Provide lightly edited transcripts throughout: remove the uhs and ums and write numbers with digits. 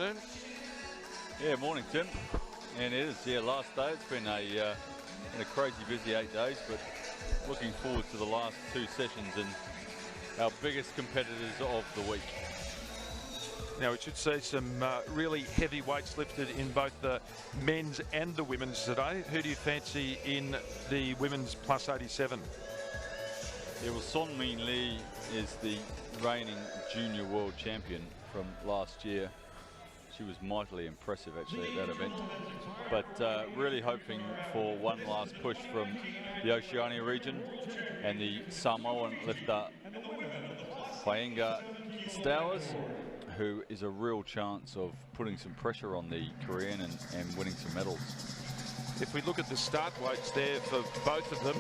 afternoon. Yeah, morning, Tim. And it is, last day. It's been a crazy busy 8 days, but looking forward to the last two sessions and our biggest competitors of the week. Now, we should see some really heavy weights lifted in both the men's and the women's today. Who do you fancy in the women's plus 87? Yeah, well, Son Min Lee is the reigning junior world champion from last year. She was mightily impressive, actually, at that event. But really hoping for one last push from the Oceania region and the Samoan lifter, Whainga Stowers, who is a real chance of putting some pressure on the Korean and winning some medals. If we look at the start weights there for both of them,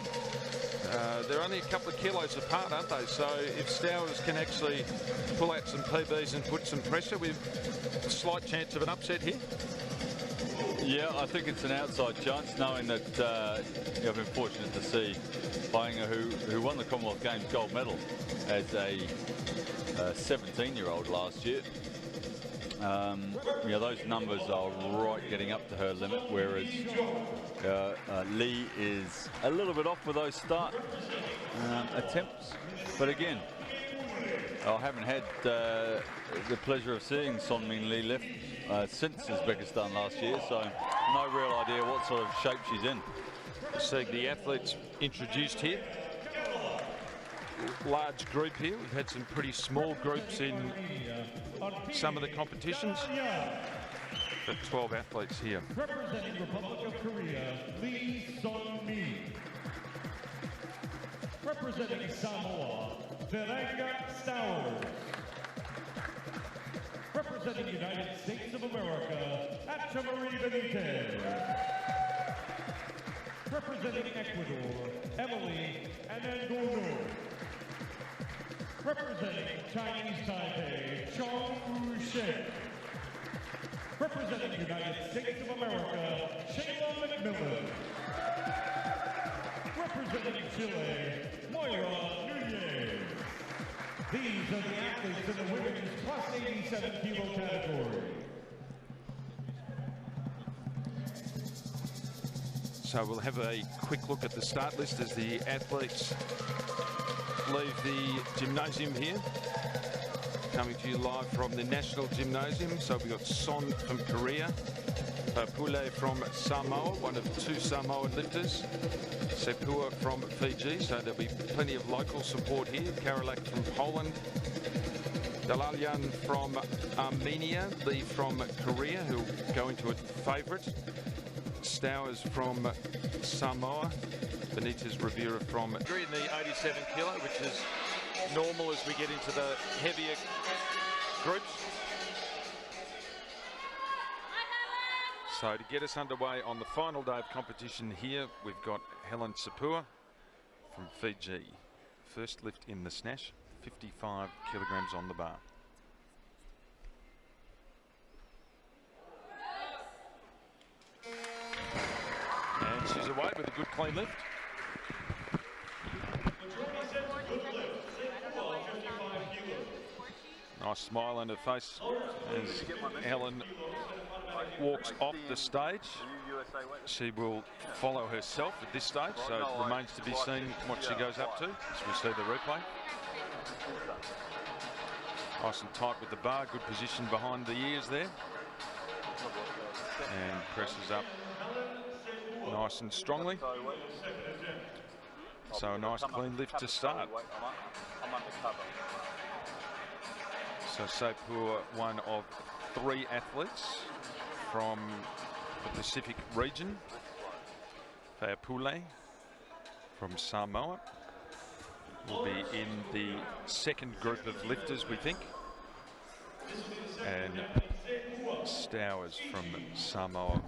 they're only a couple of kilos apart, aren't they? So if Stowers can actually pull out some PBs and put some pressure, we've a slight chance of an upset here. Yeah, I think it's an outside chance, knowing that I've been fortunate to see Whainga, who won the Commonwealth Games gold medal as a 17-year-old last year. Those numbers are right getting up to her limit, whereas Lee is a little bit off with those start attempts. But again, I haven't had the pleasure of seeing Son Min Lee lift since Uzbekistan last year, so no real idea what sort of shape she's in. Seeing the athletes introduced here. Large group here. We've had some pretty small groups in some of the competitions. But 12 athletes here. Representing Republic of Korea, Lee Son-mi. Representing Samoa, Whainga Stowers. Representing United States of America, Achamarie Benitez. Representing Ecuador, Emily Anangono. Representing Chinese Taipei, Chong Fu Shen. Representing United States of America, Shayla McMillan. Representing Chile, Moira Nunez. These are the athletes in the women's plus 87 kilo category. So we'll have a quick look at the start list as the athletes leave the gymnasium here. Coming to you live from the National Gymnasium. So we've got Son from Korea, Pule from Samoa, one of two Samoan lifters, Sepua from Fiji, so there'll be plenty of local support here, Karolak from Poland, Dalalyan from Armenia, Lee from Korea, who'll go into a favourite, Stowers from Samoa, Benitez Rivera from in the 87 kilo, which is normal as we get into the heavier groups. So to get us underway on the final day of competition here, we've got Helen Sepua from Fiji. First lift in the Snatch, 55 kilograms on the bar. And she's away with a good clean lift. Nice smile on her face as Helen walks off the stage. She will follow herself at this stage, so it remains to be seen what she goes up to as we see the replay. Nice and tight with the bar, good position behind the ears there. And presses up nice and strongly. So a nice clean lift to start. So Sepua, one of three athletes from the Pacific region. Pule from Samoa will be in the second group of lifters, we think. And Stowers from Samoa,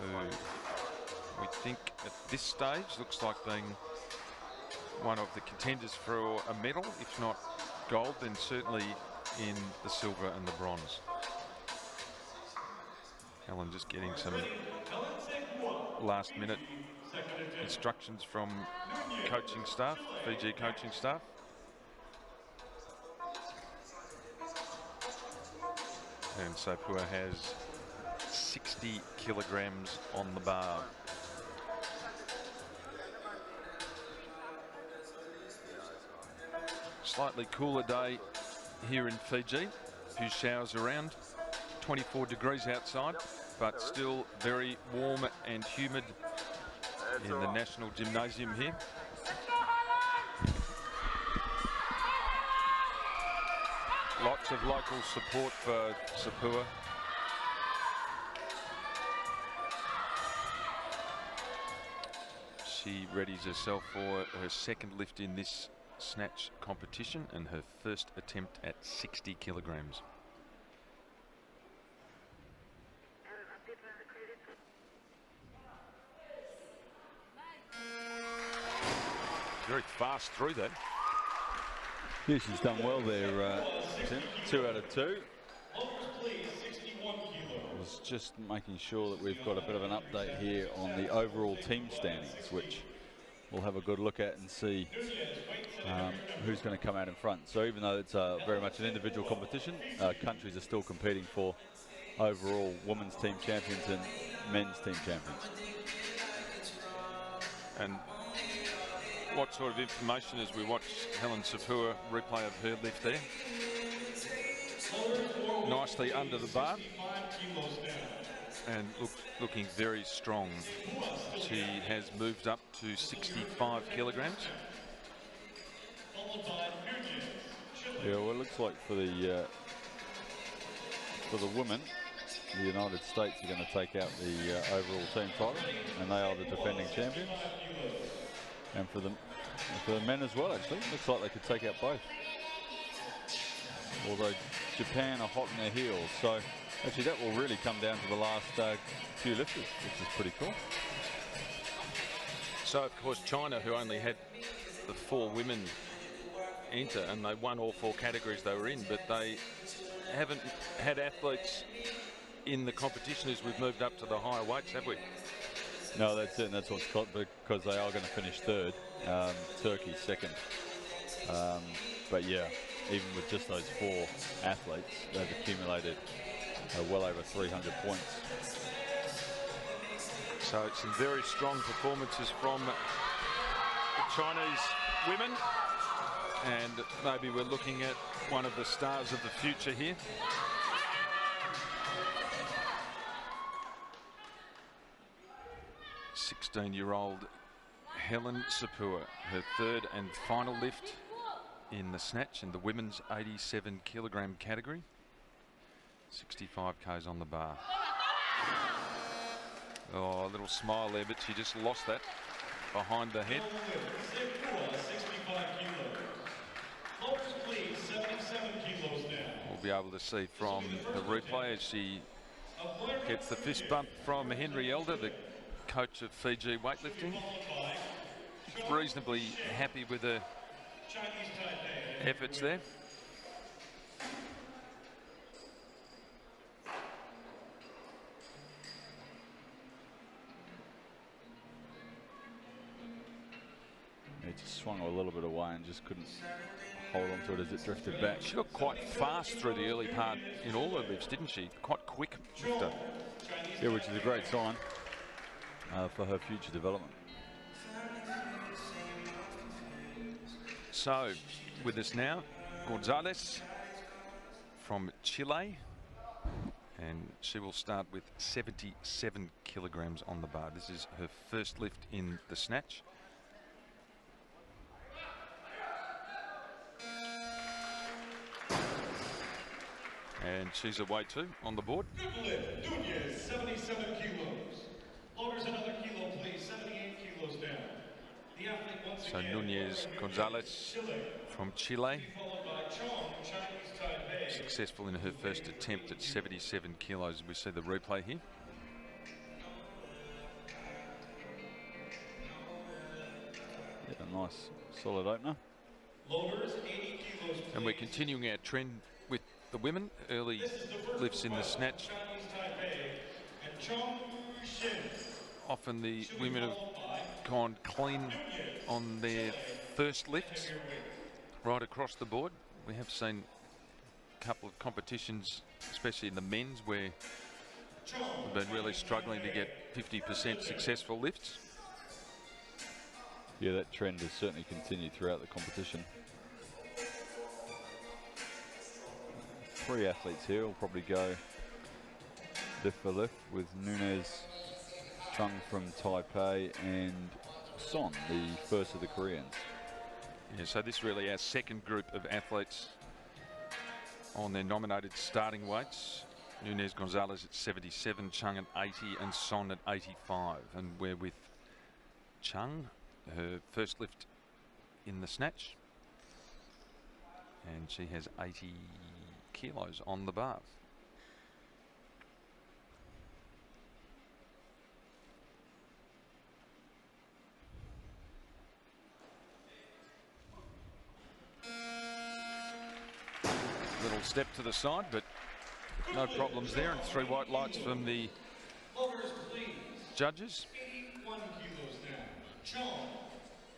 who we think at this stage looks like being one of the contenders for a medal, if not gold, then certainly in the silver and the bronze. Helen just getting some last minute instructions from coaching staff, Fiji coaching staff. And Sapua has 60 kilograms on the bar. Slightly cooler day here in Fiji. A few showers around. 24 degrees outside, but still very warm and humid in the National Gymnasium here. Lots of local support for Sapua. She readies herself for her second lift in this snatch competition and her first attempt at 60 kilograms. Very fast through that. Yeah, she's done well there, Tim. 2 out of 2. I was just making sure that we've got a bit of an update here on the overall team standings, which we'll have a good look at and see who's going to come out in front. So even though it's very much an individual competition, countries are still competing for overall women's team champions and men's team champions. And what sort of information as we watch Helen Sapua replay of her lift there? Nicely under the bar and looking very strong. She has moved up to 65 kilograms. Yeah, well, it looks like for the women, the United States are going to take out the overall team title, and they are the defending champions. And for the men as well, actually, looks like they could take out both. Although Japan are hot in their heels, so actually that will really come down to the last few lifters, which is pretty cool. So of course China, who only had the 4 women enter, and they won all 4 categories they were in, but they haven't had athletes in the competition as we've moved up to the higher weights, have we? No, that's it, and that's what's got, because they are going to finish 3rd, Turkey 2nd. But yeah, even with just those 4 athletes, they've accumulated well over 300 points. So it's some very strong performances from the Chinese women, and maybe we're looking at one of the stars of the future here. '16-year-old Helen Sapua, her 3rd and final lift in the snatch in the women's 87 kilogram category. 65 k's on the bar. Oh, a little smile there, but she just lost that behind the head. We'll be able to see from the replay as she gets the fist bump from Henry Elder, the coach of Fiji weightlifting. Reasonably happy with her efforts there. It just swung a little bit away and just couldn't hold on to it as it drifted back. She looked quite fast through the early part in all her lifts, didn't she? Quite quick lifter. Yeah, which is a great sign for her future development. So, with us now, Gonzalez from Chile, and she will start with 77 kilograms on the bar. This is her first lift in the snatch. And she's away too on the board. Nunez, 77 kilos. Loaders another kilo, please. 78 kilos down. The athlete once So again, Nunez Gonzalez from Chile, followed by Chong, Chinese Taipei. successful in her first attempt at 77 kilos. We see the replay here. Yeah, nice solid opener. Loaders 80 kilos, And we're continuing our trend with the women. Early lifts in the snatch. Chinese Taipei, and Chong Shin. Often the women have gone clean on their first lifts right across the board. We have seen a couple of competitions, especially in the men's, where we've been really struggling to get 50% successful lifts. Yeah, that trend has certainly continued throughout the competition. 3 athletes here will probably go lift for lift, with Nunez, Chung from Taipei, and Son, the first of the Koreans. Yeah, so this really our second group of athletes on their nominated starting weights. Nunez Gonzalez at 77, Chung at 80, and Son at 85. And we're with Chung, her first lift in the snatch. And she has 80 kilos on the bar. Little step to the side, but no problems there, and 3 white lights from the judges. 81 kilos now. Chong,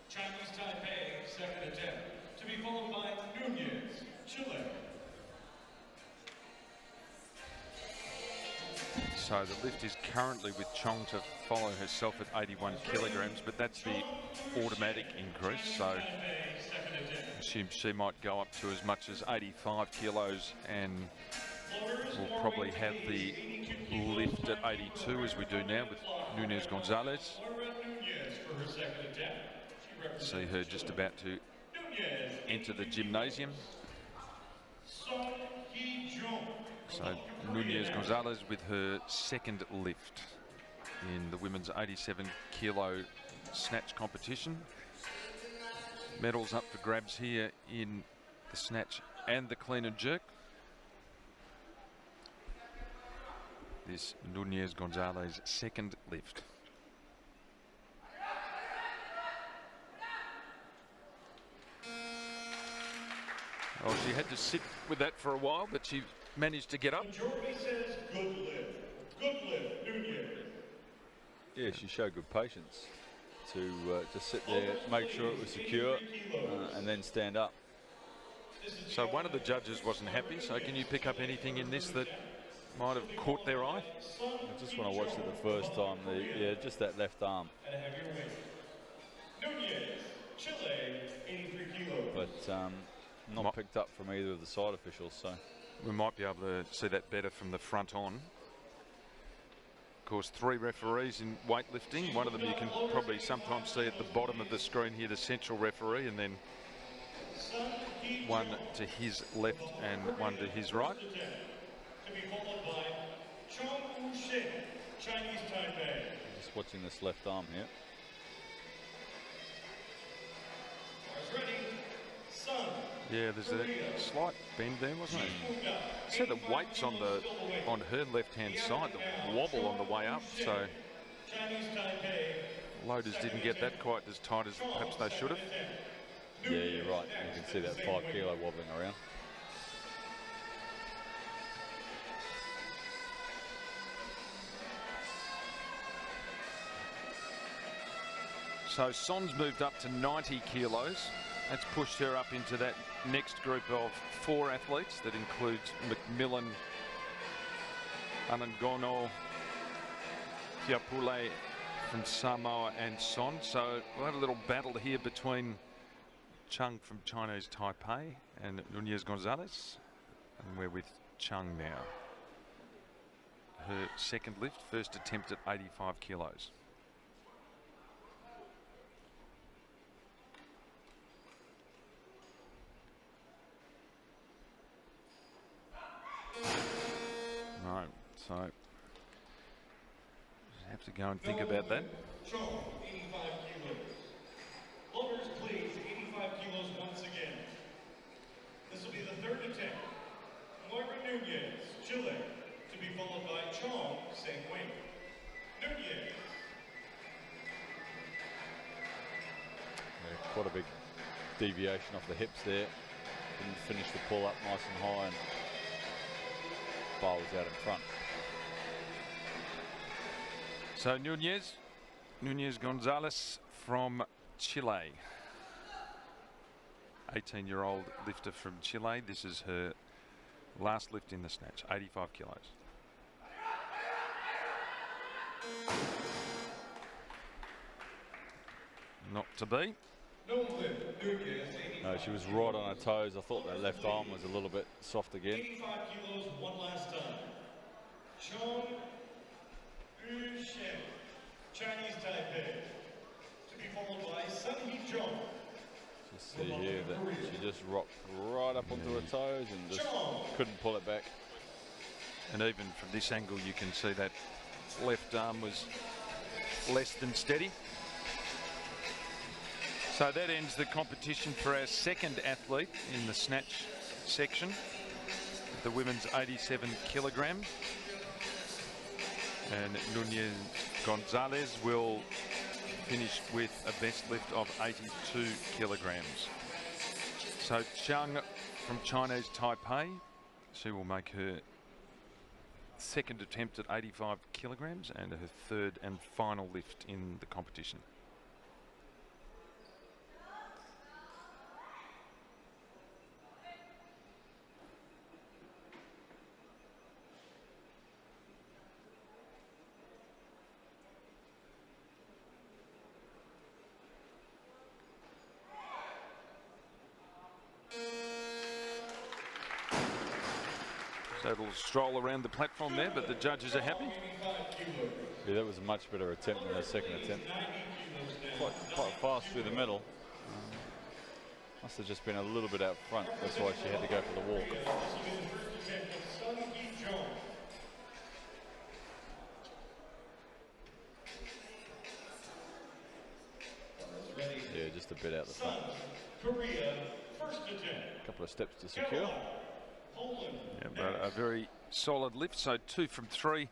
Chinese Taipei, second attempt, to be followed by Nunez, Chile. So the lift is currently with Chong to follow herself at 81 kilograms, but that's the automatic increase, so I assume she might go up to as much as 85 kilos, and we'll probably have the lift at 82 as we do now with Nunez Gonzalez. See her just about to enter the gymnasium. So Nunez Gonzalez with her second lift in the women's 87 kilo snatch competition. Medals up for grabs here in the snatch and the clean and jerk. This Nunez Gonzalez second lift. Well, she had to sit with that for a while, but she managed to get up. Majority says good lift. Good lift, Nunez. Yeah, she showed good patience to sit there, make sure it was secure, and then stand up. So one of the judges wasn't happy. So can you pick up anything in this that might have caught their eye? Just when I watched it the first time, just that left arm. Nunez, Chile, 83 kilos. But not picked up from either of the side officials, so we might be able to see that better from the front on. Of course, 3 referees in weightlifting. One of them you can probably sometimes see at the bottom of the screen here, the central referee, and then one to his left and one to his right. To be followed by Chong Wu-shin, Chinese Taipei. just watching this left arm here. Ready, Sun. Yeah, there's a slight bend there, wasn't it? So the weight's on her left-hand side, the wobble on the way up. So loaders didn't get that quite as tight as perhaps they should have. Yeah, you're right. You can see that 5 kilo wobbling around. So Son's moved up to 90 kilos. That's pushed her up into that next group of 4 athletes. That includes McMillan, Anangono, Tiapule from Samoa, and Son. So we'll have a little battle here between Chung from Chinese Taipei and Nunez Gonzalez. And we're with Chung now. Her second lift, first attempt at 85 kilos. Right, so have to go and think about that. Chong, 85 kilos. Lovers, please, 85 kilos once again. This will be the 3rd attempt. Moira Nunez, Chile, to be followed by Chong, same weight. Nunez. Yeah, quite a big deviation off the hips there. Didn't finish the pull up nice and high, and bar was out in front. So Nunez Gonzalez from Chile. 18-year-old lifter from Chile. This is her Last lift in the snatch, 85 kilos. Not to be. No, she was right on her toes. I thought that left arm was a little bit soft again. 85 kilos one last time. Chong Yu-shen, Chinese Taipei. To be followed by Sun Hee Jung. Just see here that she just rocked right up onto her toes and just couldn't pull it back. And even from this angle, you can see that left arm was less than steady. So that ends the competition for our second athlete in the snatch section, the women's 87 kilograms. And Nunez Gonzalez will finish with a best lift of 82 kilograms. So Zhang from Chinese Taipei, she will make her second attempt at 85 kilograms and her third and final lift in the competition. So it'll stroll around the platform there, but the judges are happy. Yeah, that was a much better attempt than her second attempt. Quite fast through the middle. Must have just been a little bit out front. That's why she had to go for the walk. Yeah, just a bit out the front. A couple of steps to secure. Yeah, but a very solid lift. So 2 from 3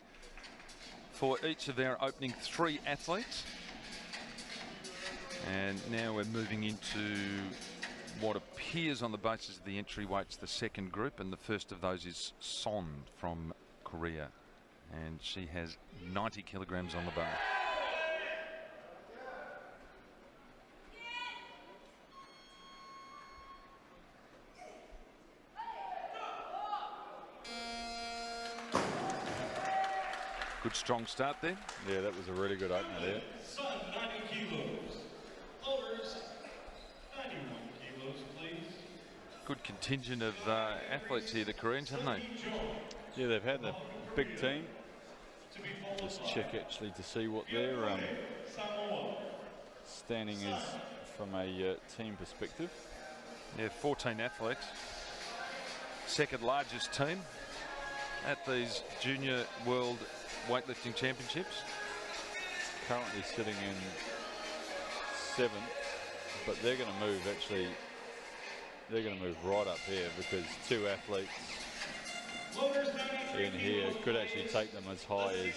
for each of our opening 3 athletes. And now we're moving into what appears on the basis of the entry weights the second group, and the first of those is Son from Korea, and she has 90 kilograms on the bar. Good strong start there. Yeah, that was a really good opener there. Son, 90 kilos. Loaders, 91 kilos, please. Good contingent of athletes here, the Koreans, haven't they? Yeah, they've had a big team. Just check actually to see what their standing is from a team perspective. Yeah, 14 athletes. Second largest team at these Junior World Weightlifting Championships. Currently sitting in 7th, but they're going to move actually. They're going to move right up here because 2 athletes in here could actually take them as high as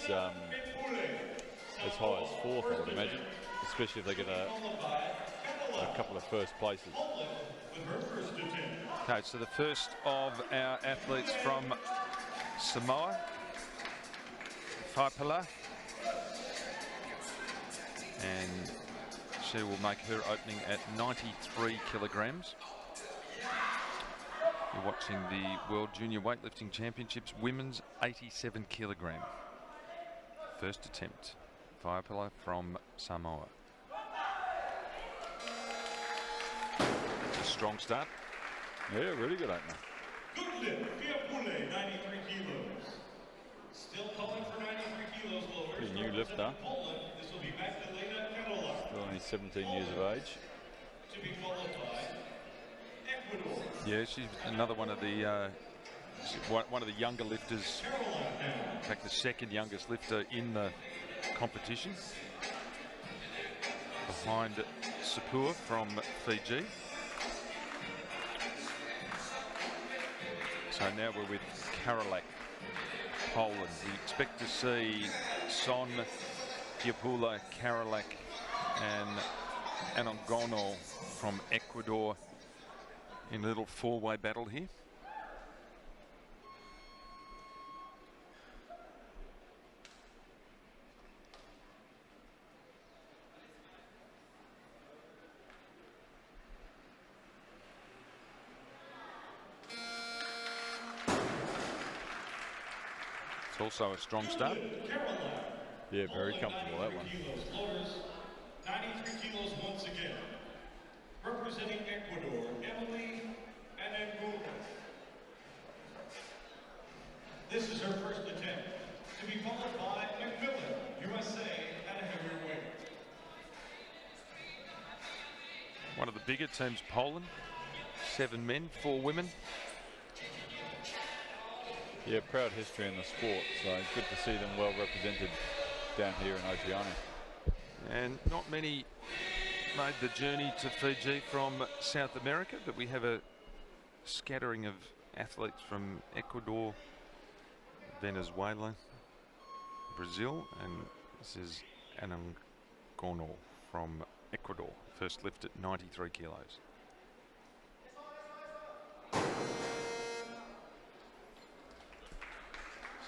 4th, I would imagine, especially if they get a couple of first places. Okay, so the first of our athletes from Samoa, Faipala, and she will make her opening at 93 kilograms. You're watching the World Junior Weightlifting Championships, women's 87 kilogram. First attempt, Faipala from Samoa. It's a strong start. Yeah, really good opener. Good lift, Fiapule, 93 kilos. Still calling for 93 kilos lower. Pretty new lifter. This will be Magdalena Carola. Still only 17 years of age. To be followed by Ecuador. Yeah, she's another one of the younger lifters. In fact, the second youngest lifter in the competition, behind Sapur from Fiji. So now we're with Karolak, Poland. We expect to see Son, Fiapula, Karolak and Anongono from Ecuador in a little 4-way battle here. It's also a strong start. Yeah, very comfortable, that one. Floaters, 93 kilos once again. Representing Ecuador, Emily Anangola. This is her first attempt, to be followed by McMillan, USA, at a heavier weight. One of the bigger teams, Poland. 7 men, 4 women. Yeah, proud history in the sport, so it's good to see them well represented down here in Oceania. And not many made the journey to Fiji from South America, but we have a scattering of athletes from Ecuador, Venezuela, Brazil, and this is Anangono from Ecuador, first lift at 93 kilos.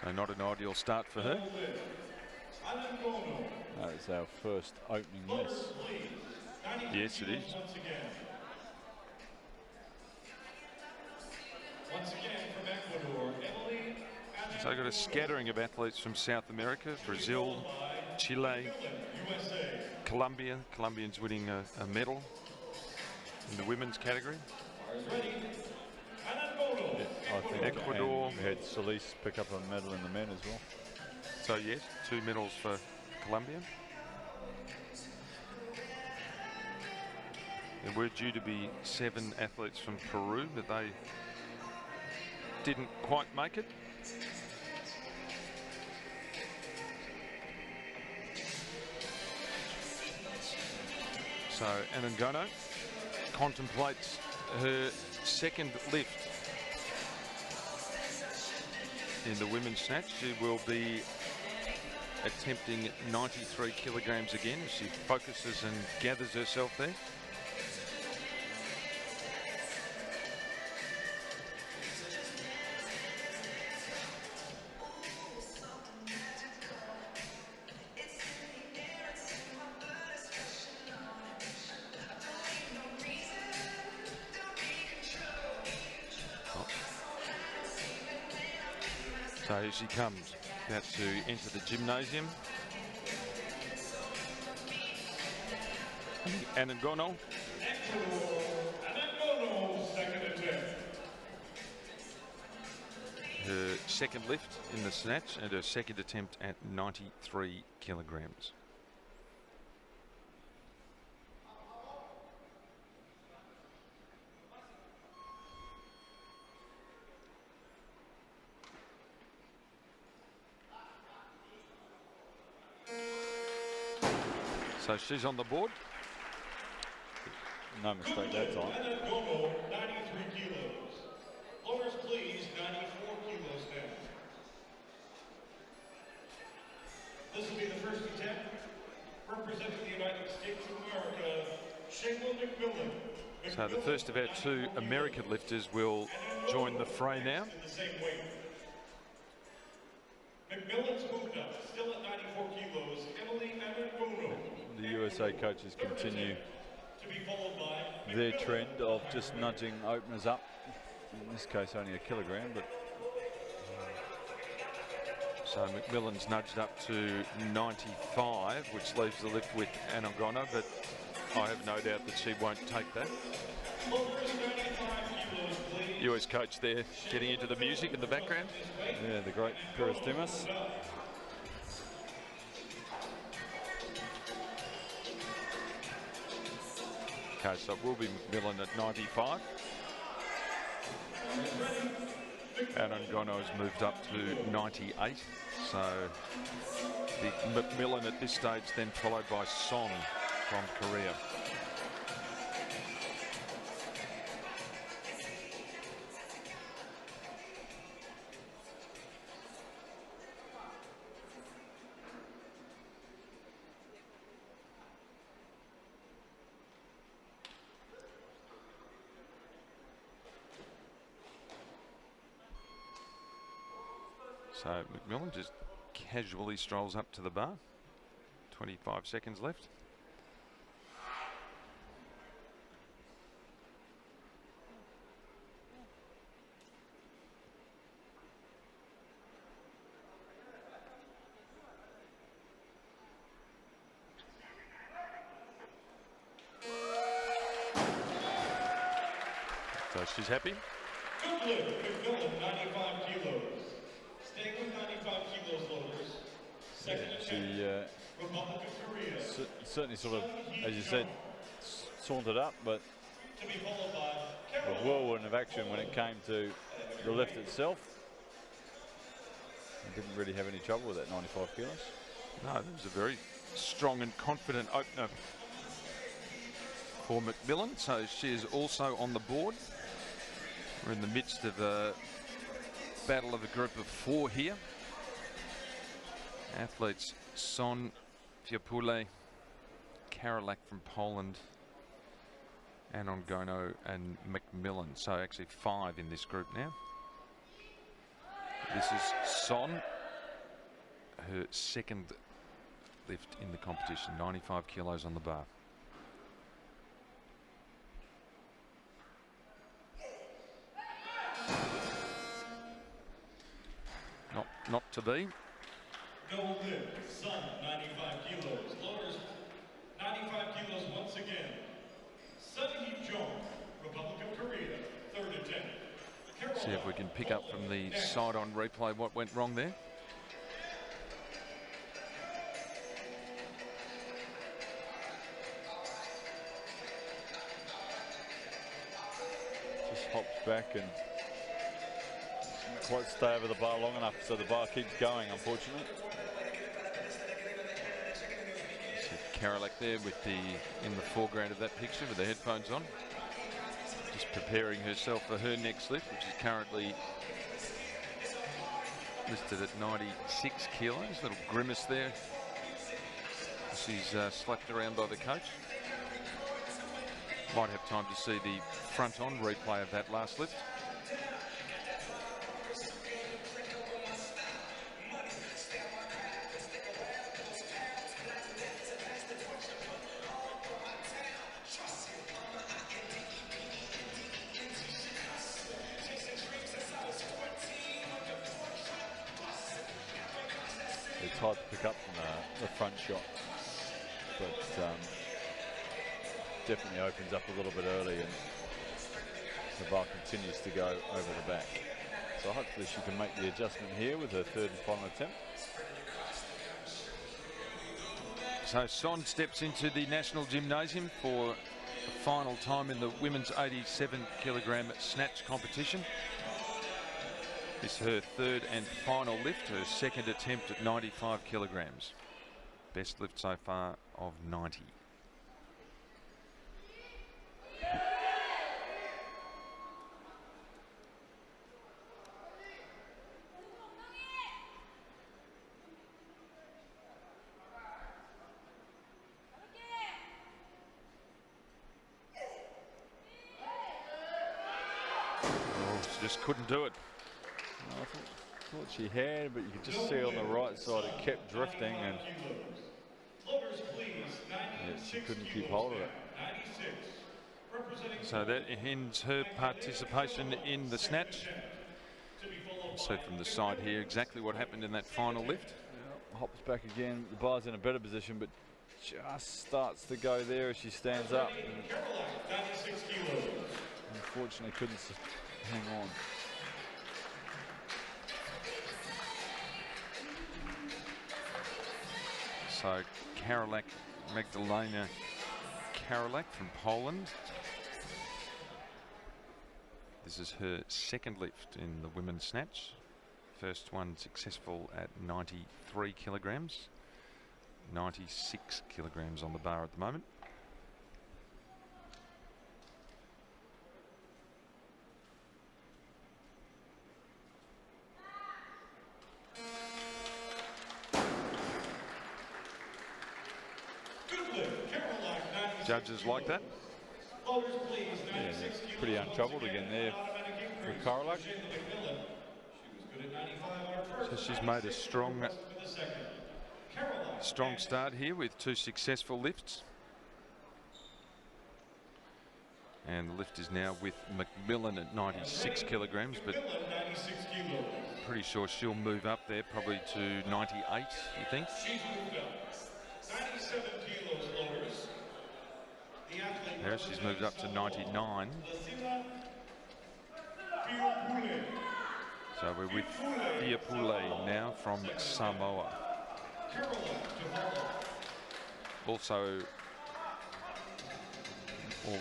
So not an ideal start for her. That is our first opening miss. Yes, it is. Once again from Ecuador, Emily. So I've got a scattering of athletes from South America, Brazil, Chile, Colombia. Colombians winning a medal in the women's category. Yeah, I think Ecuador. And we had Solis pick up a medal in the men as well. So yes, 2 medals for Colombia. There were due to be 7 athletes from Peru, but they didn't quite make it. So Anangono contemplates her second lift in the women's snatch. She will be attempting 93 kilograms again as she focuses and gathers herself there. So here she comes, about to enter the gymnasium. Anangono. Second attempt. Her second lift in the snatch and her second attempt at 93 kilograms. So she's on the board. No mistake that time. Anangono, 93 kilos. Floaters, please, 94 kilos now. This will be the first attempt. Representing the United States of America, Shayla McMillan. So the first of our 2 American lifters will join the fray now. In the same weight. McMillan's moved up, still at 94 kilos. Emily Anangono. The USA coaches continue To be followed by their trend of just nudging openers up. In this case, only a kilogram, but So McMillan's nudged up to 95, which leaves the lift with Anangono, but I have no doubt that she won't take that. US coach there getting into the music in the background. yeah, the great Pyrrhus Dimas. Okay, so it will be McMillan at 95. Anangono has moved up to 98. So the McMillan at this stage, then followed by Son from Korea. So McMillan just casually strolls up to the bar. 25 seconds left. So she's happy. Good lift, McMillan, 95 kilos. Staying with 95 kilos, loaders. Second attempt, Republic of Korea. Certainly sort of, as you said, sauntered up, but To be followed by a Carol. whirlwind of action when it came to the lift itself. Didn't really have any trouble with that 95 kilos. No, that was a very strong and confident opener for McMillan. So she is also on the board. We're in the midst of a battle of a group of 4 here. Athletes Son, Fiopule, Karolak from Poland, Anon Gono and McMillan. So actually 5 in this group now. This is Son, her second lift in the competition, 95 kilos on the bar. Not to be. No lift, Son, 95 kilos. Loaders, 95 kilos once again. Sun Hee-jong, Republic of Korea, third attempt. See if we can pick up from the side on replay what went wrong there. Just hops back and doesn't quite stay over the bar long enough, so the bar keeps going, unfortunately. Karolak there with in the foreground of that picture with the headphones on, just preparing herself for her next lift, which is currently listed at 96 kilos. Little grimace there. She's slapped around by the coach. Might have time to see the front-on replay of that last lift. It's hard to pick up from the front shot, but definitely opens up a little bit early and the bar continues to go over the back. So hopefully she can make the adjustment here with her third and final attempt. So Son steps into the National Gymnasium for the final time in the women's 87 kilogram snatch competition. This is her third and final lift, her second attempt at 95 kilograms. Best lift so far of 90. Just couldn't do it. I thought she had, but you could just see on the right side it kept drifting, and yeah, she couldn't keep hold of it. So that ends her participation in the snatch. So from the side here exactly what happened in that final lift. Yeah, hops back again. The bar's in a better position, but just starts to go there as she stands up. Unfortunately, couldn't hang on. So Karolak, Magdalena Karolak from Poland. This is her second lift in the women's snatch. First one successful at 93 kilograms. 96 kilograms on the bar at the moment. Judges like that. Yeah, pretty untroubled again there for Karolak. So she's made a strong start here with 2 successful lifts. And the lift is now with McMillan at 96 kilograms, but pretty sure she'll move up there probably to 98, you think? There she's moved up to 99. So we're with Fiapule now from Samoa. Also,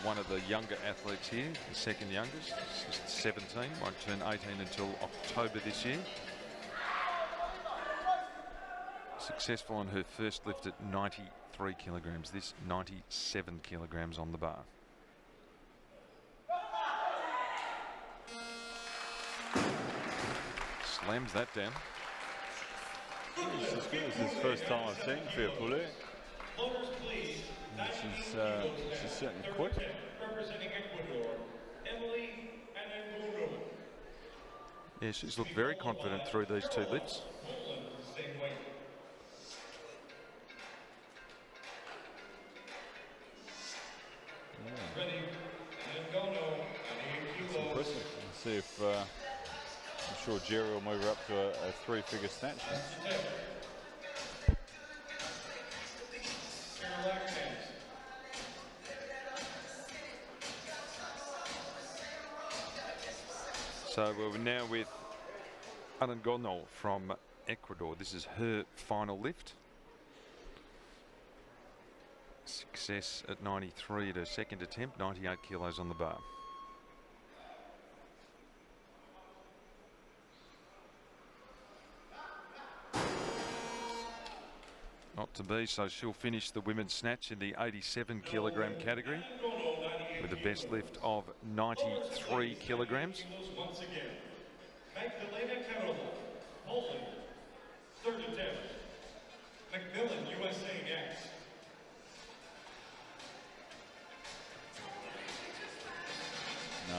one of the younger athletes here, the second youngest, just 17, won't turn 18 until October this year. Successful on her first lift at 93 kilograms, this 97 kilograms on the bar. Slams that down. It's as good as his first time I've seen Fiapule. She's certainly quick. Yeah, she's looked very confident through these two lifts. It's impressive. Let's see if I'm sure Jerry will move her up to a three-figure snatch. So we're now with Anangono from Ecuador. This is her final lift. Success at 93 at her second attempt, 98 kilos on the bar. Not to be, so she'll finish the women's snatch in the 87 kilogram category with a best lift of 93 kilograms. Once again, Magdalena Carola, Poland, third attempt. Macmillan, USA next. No,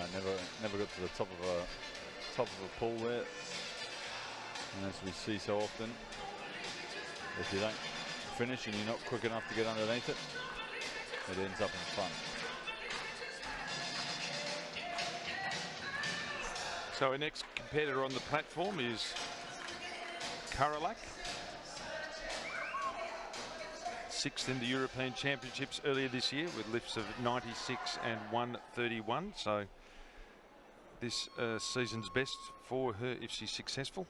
never got to the top of a pool there. And as we see so often, if you don't finish and you're not quick enough to get underneath it, it ends up in front. So our next competitor on the platform is Karolak. Sixth in the European Championships earlier this year with lifts of 96 and 131. So this season's best for her if she's successful.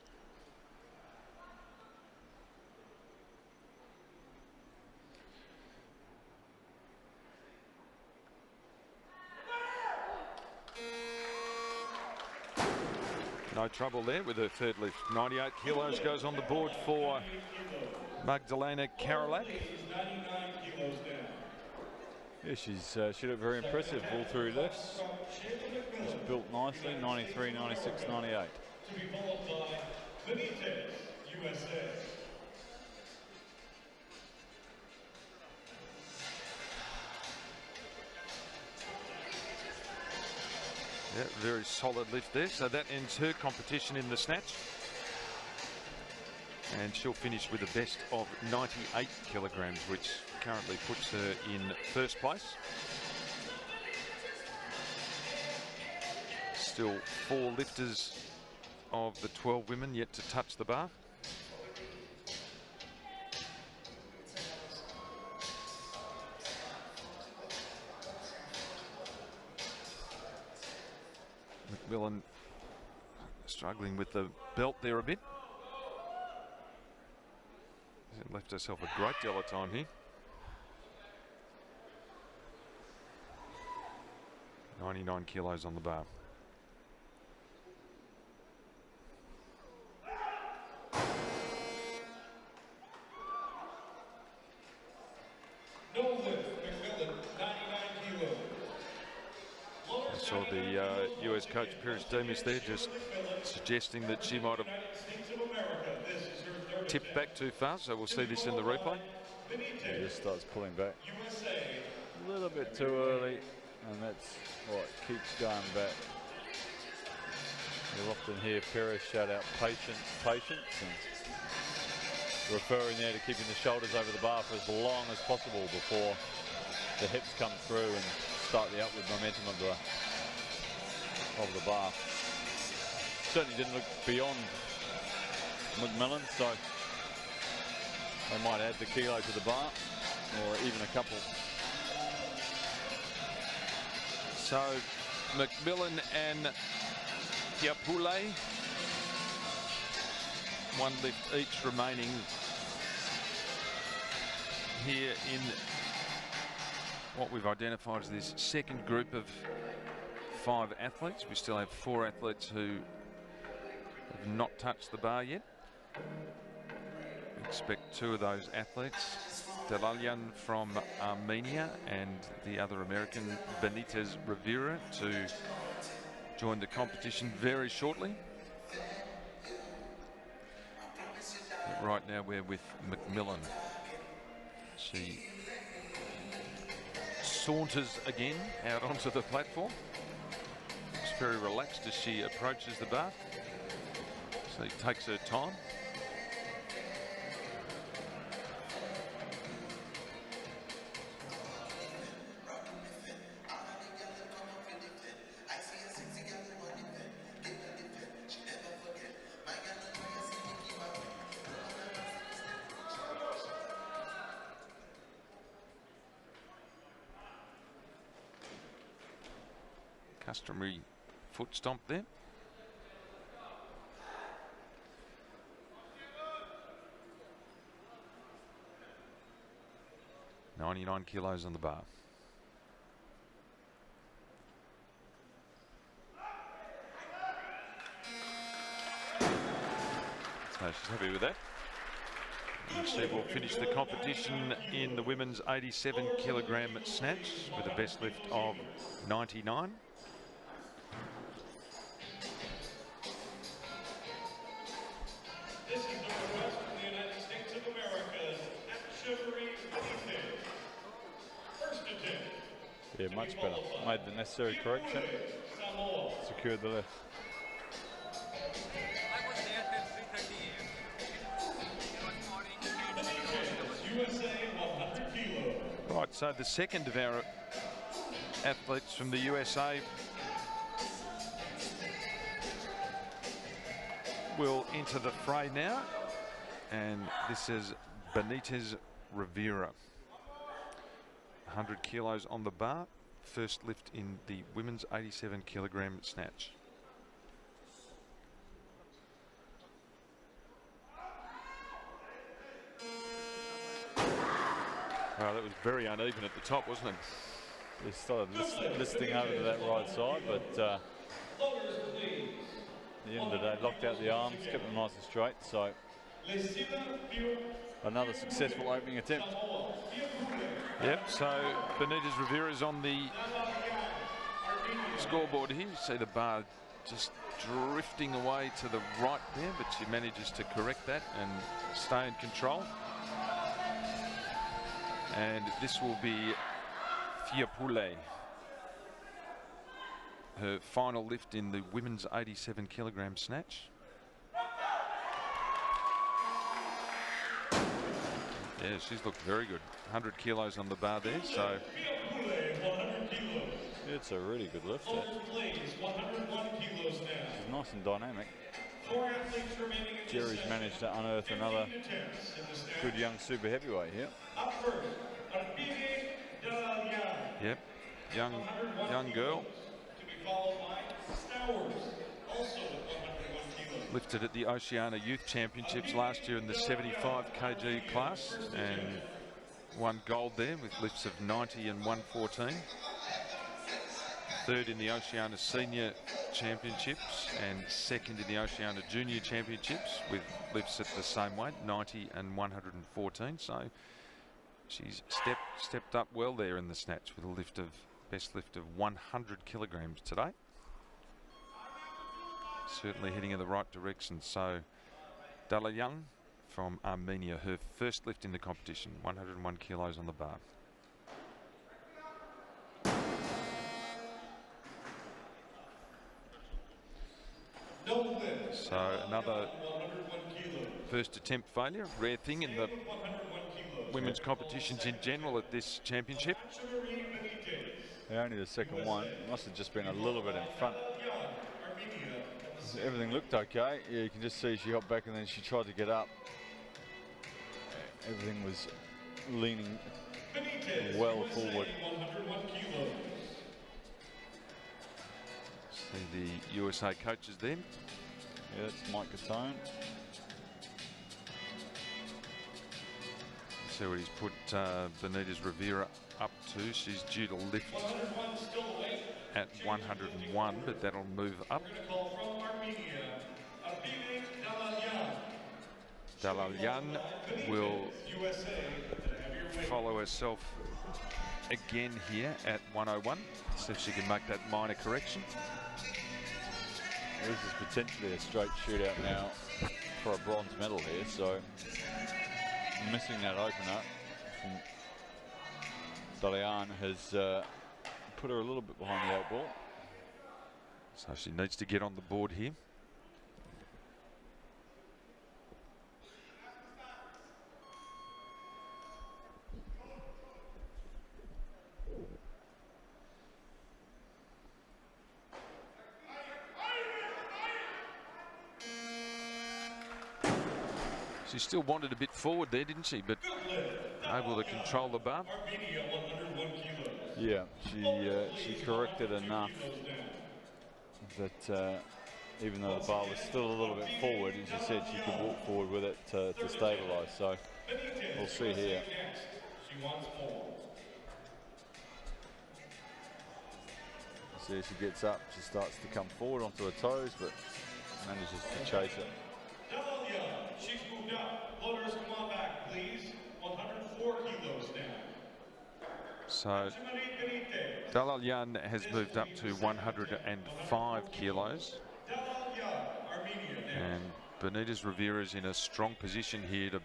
No trouble there with her third lift. 98 kilos goes on the board for Magdalena Karolak. Yeah, she looked very impressive all through lifts. She's built nicely, 93, 96, 98. To be followed by Benitez, USA. Yeah, very solid lift there. So that ends her competition in the snatch. And she'll finish with a best of 98 kilograms, which currently puts her in first place. Still 4 lifters of the 12 women yet to touch the bar. Macmillan struggling with the belt there a bit. She's left herself a great deal of time here. 99 kilos on the bar. No lift, Macmillan, 99 kilos. I saw the US coach Pyrrhus Demas there just suggesting that she might have tipped back too far, so we'll see this in the replay. He just starts pulling back a little bit too early, and that's what keeps going back. You'll often hear Pyrrhus shout out patience, patience, and referring there to keeping the shoulders over the bar for as long as possible before the hips come through and start the upward momentum of the bar. Certainly didn't look beyond Macmillan, so they might add the kilo to the bar, or even a couple. So Macmillan and Fiapule. One lift each remaining here in what we've identified as this second group of 5 athletes. We still have 4 athletes who have not touched the bar yet. We expect 2 of those athletes, Delalyan from Armenia and the other American, Benitez Rivera, to join the competition very shortly. But right now we're with Macmillan. She saunters again out onto the platform. Looks very relaxed as she approaches the bar. So she takes her time. Customary foot stomp there. $99 kilos on the bar. So she's happy with that. And she will finish the competition in the women's 87 kilogram snatch with a best lift of 99. This is the request from the United States of America's Chivalry Finalists. First attempt. Yeah, much better. Made the necessary correction. Secured the lift. USA 100 kilos. Right, so the second of our athletes from the USA will enter the fray now, and this is Benitez Rivera. 100 kilos on the bar, first lift in the women's 87 kilogram snatch. Well, that was very uneven at the top, wasn't it? He started listing over to that right side, but at the end of the day, locked out the arms, kept them nice and straight. So another successful opening attempt. Yep, so Benitez Rivera is on the scoreboard here. You see the bar just drifting away to the right there, but she manages to correct that and stay in control. And this will be Fiapule, her final lift in the women's 87 kilogram snatch. Yeah, she's looked very good. 100 kilos on the bar there, so it's a really good lift. She's nice and dynamic. Jerry's managed to unearth another good young super heavyweight here. Yep, young girl. Lifted at the Oceania Youth Championships last year in the 75 kg class and won gold there with lifts of 90 and 114. Third in the Oceania Senior Championships and second in the Oceania Junior Championships with lifts at the same weight, 90 and 114. So she's stepped up well there in the snatch with a best lift of 100 kilograms today. Certainly heading in the right direction. So Delalyan from Armenia, her first lift in the competition, 101 kilos on the bar. So another first attempt failure, rare thing in the women's competitions in general at this championship. Yeah, only the second one. Must have just been a little bit in front. Everything looked okay. Yeah, you can just see she hopped back and then she tried to get up. Everything was leaning well forward. See the USA coaches then. Yeah, it's Mike Gatone. See what he's put Benitez Rivera up to. She's due to lift at 101, but that'll move up. Dalalyan will follow herself again here at 101. See if she can make that minor correction. This is potentially a straight shootout now for a bronze medal here, so missing that opener from Dalalyan has put her a little bit behind the 8 ball. So she needs to get on the board here. She still wanted a bit forward there, didn't she? But able to control the bar. Yeah, she corrected enough that even though the bar was still a little bit forward, as you said, she could walk forward with it to stabilise. So we'll see here. See, as she gets up, she starts to come forward onto her toes, but manages to chase it. She's moved up. Floaters, come on back, please. 104 kilos now. So Dalalyan has moved up to 105 kilos. And Benitez Rivera's in a strong position here to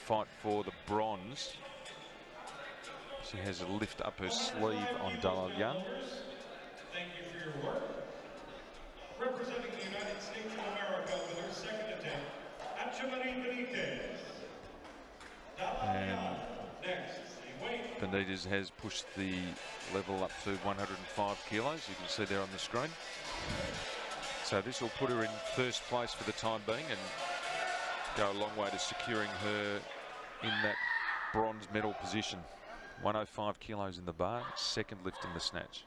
fight for the bronze. She has a lift up her sleeve on Dalalyan. Thank you for your work. Representing the United States of America with her second attempt, Benitez. And Next, Benitez has pushed the level up to 105 kilos. You can see there on the screen. So this will put her in first place for the time being and go a long way to securing her in that bronze medal position. 105 kilos in the bar, second lift in the snatch.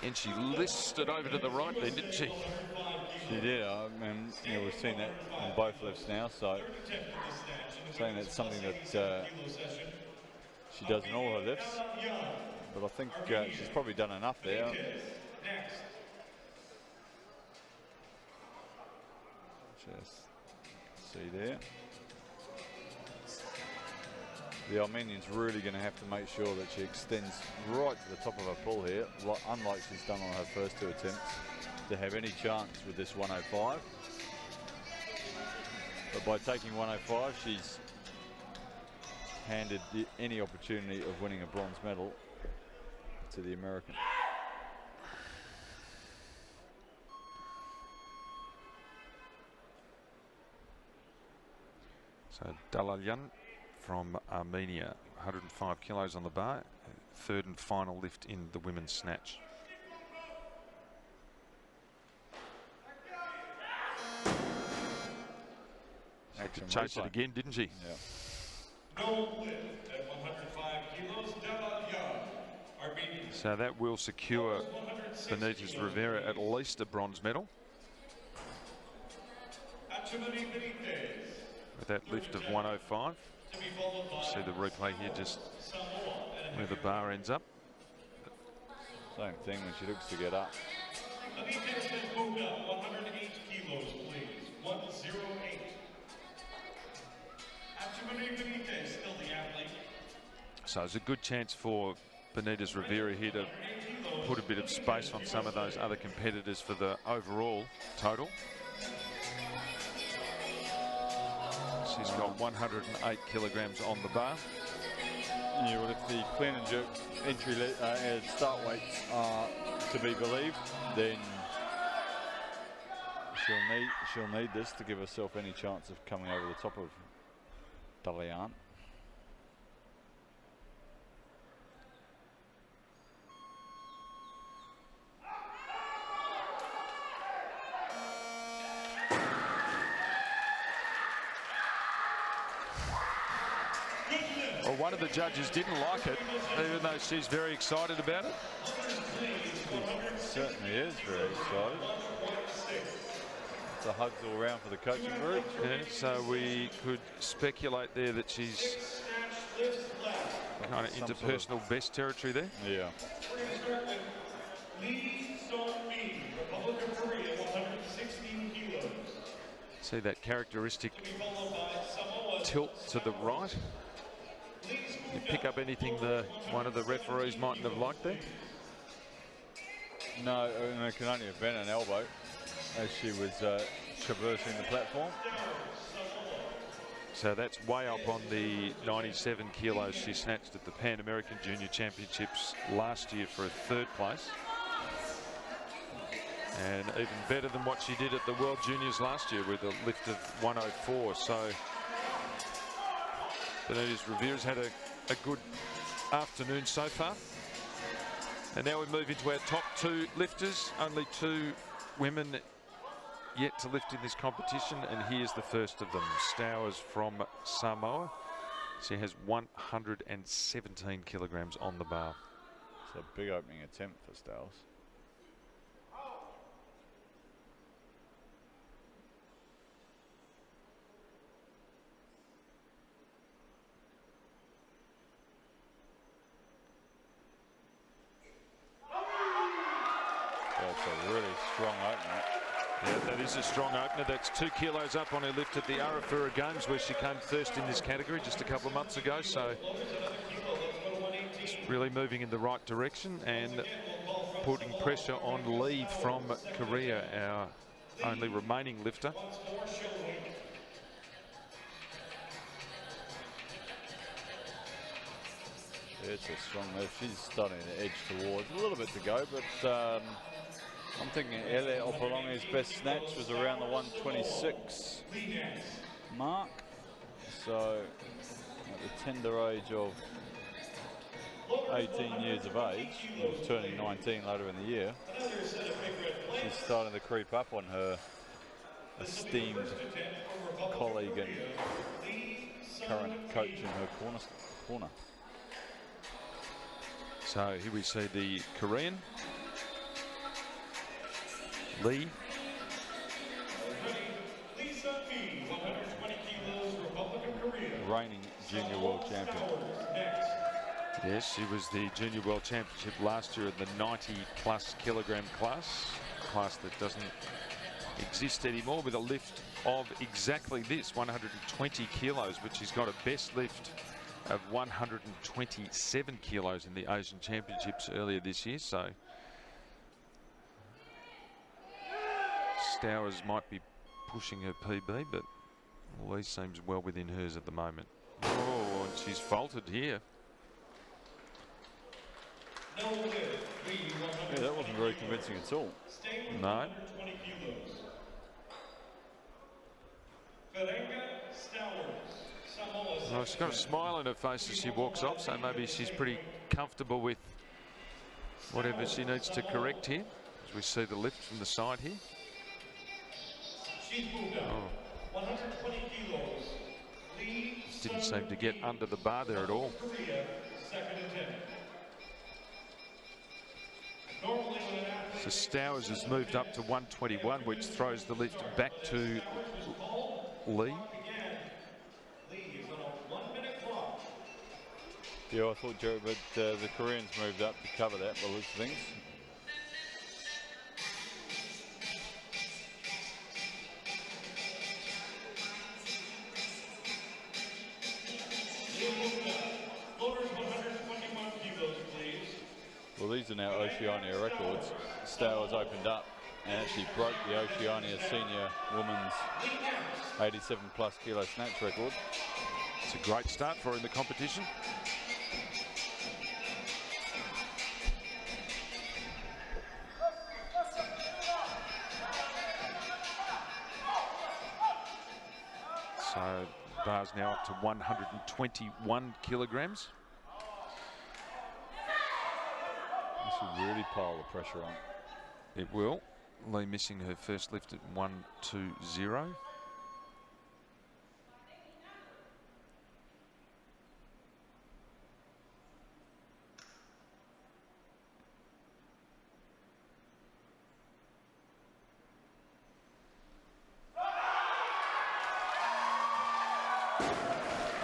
And she listed over to the right there, didn't she? She did. I mean, yeah, we've seen that on both lifts now, so saying that's something that she does in all her lifts. But I think she's probably done enough there. Just see there. The Armenian's really going to have to make sure that she extends right to the top of her pull here, unlike she's done on her first 2 attempts, to have any chance with this 105. But by taking 105, she's handed any opportunity of winning a bronze medal to the American. So Dalalyan from Armenia, 105 kilos on the bar, third and final lift in the women's snatch. Had to chase it again, didn't she? Yeah. No lift at 105 kilos, Dalalyan, Armenia. So that will secure Benitez Rivera at least a bronze medal. With that lift of 105. See the replay here, just where the bar ends up. Same thing when she looks to get up. Benitez has moved up 108 kilos, please. 108. Benitez, still the athlete. So it's a good chance for Benitez Rivera here to put a bit of space on some of those other competitors for the overall total. She's got 108 kilograms on the bar. Yeah, well, if the clean and jerk entry start weights are to be believed, then she'll need this to give herself any chance of coming over the top of Dalalyan. Well, one of the judges didn't like it, even though she's very excited about it. She certainly is very excited. The hugs all around for the coaching group. Yeah, so we could speculate there that she's kind of into personal best territory there. Yeah. We're going to start with Lee Song-mi, Republic of Korea, 116 kilos. See that characteristic tilt to the right. You pick up anything one of the referees mightn't have liked there? No, it can only have been an elbow as she was traversing the platform. So that's way up on the 97 kilos she snatched at the Pan American Junior Championships last year for a 3rd place. And even better than what she did at the World Juniors last year with a lift of 104. So Benitez Rivera's had a good afternoon so far. And now we move into our top 2 lifters. Only 2 women yet to lift in this competition, and here's the first of them. Stowers from Samoa. She has 117 kilograms on the bar. It's a big opening attempt for Stowers. That's a really strong opener. Yeah, that is a strong opener. That's 2 kilos up on her lift at the Arafura Games, where she came first in this category just a couple of months ago. So it's really moving in the right direction and putting pressure on Lee from Korea, our only remaining lifter. It's a strong move. She's starting to edge towards. A little bit to go, but I'm thinking Ele Opolonge's best snatch was around the 126 mark. So at the tender age of 18 years of age, or turning 19 later in the year, she's starting to creep up on her esteemed colleague and current coach in her corner. So here we see the Korean, Lee. Reigning junior world champion. Yes, she was the junior world championship last year in the 90+ kilogram class that doesn't exist anymore, with a lift of exactly this, 120 kilos, but she's got a best lift of 127 kilos in the Asian Championships earlier this year. So Stowers might be pushing her PB, but Lee seems well within hers at the moment. Oh, and she's faulted here. Yeah, that wasn't very convincing at all. No. Well, she's got a smile on her face as she walks off, so maybe she's pretty comfortable with whatever she needs to correct here, as we see the lift from the side here. Oh. 120 kilos. Just didn't seem to get under the bar there at all. So Stowers has moved up to 121, which throws the lift back to Lee. Yeah, I thought Joe, but the Koreans moved up to cover that by the looks of things. Well, these are now Oceania records. Stowers opened up and actually broke the Oceania senior women's 87+ kilo snatch record. It's a great start for her in the competition. So bar's now up to 121 kilograms. This will really pile the pressure on. It will. Lee missing her first lift at 120.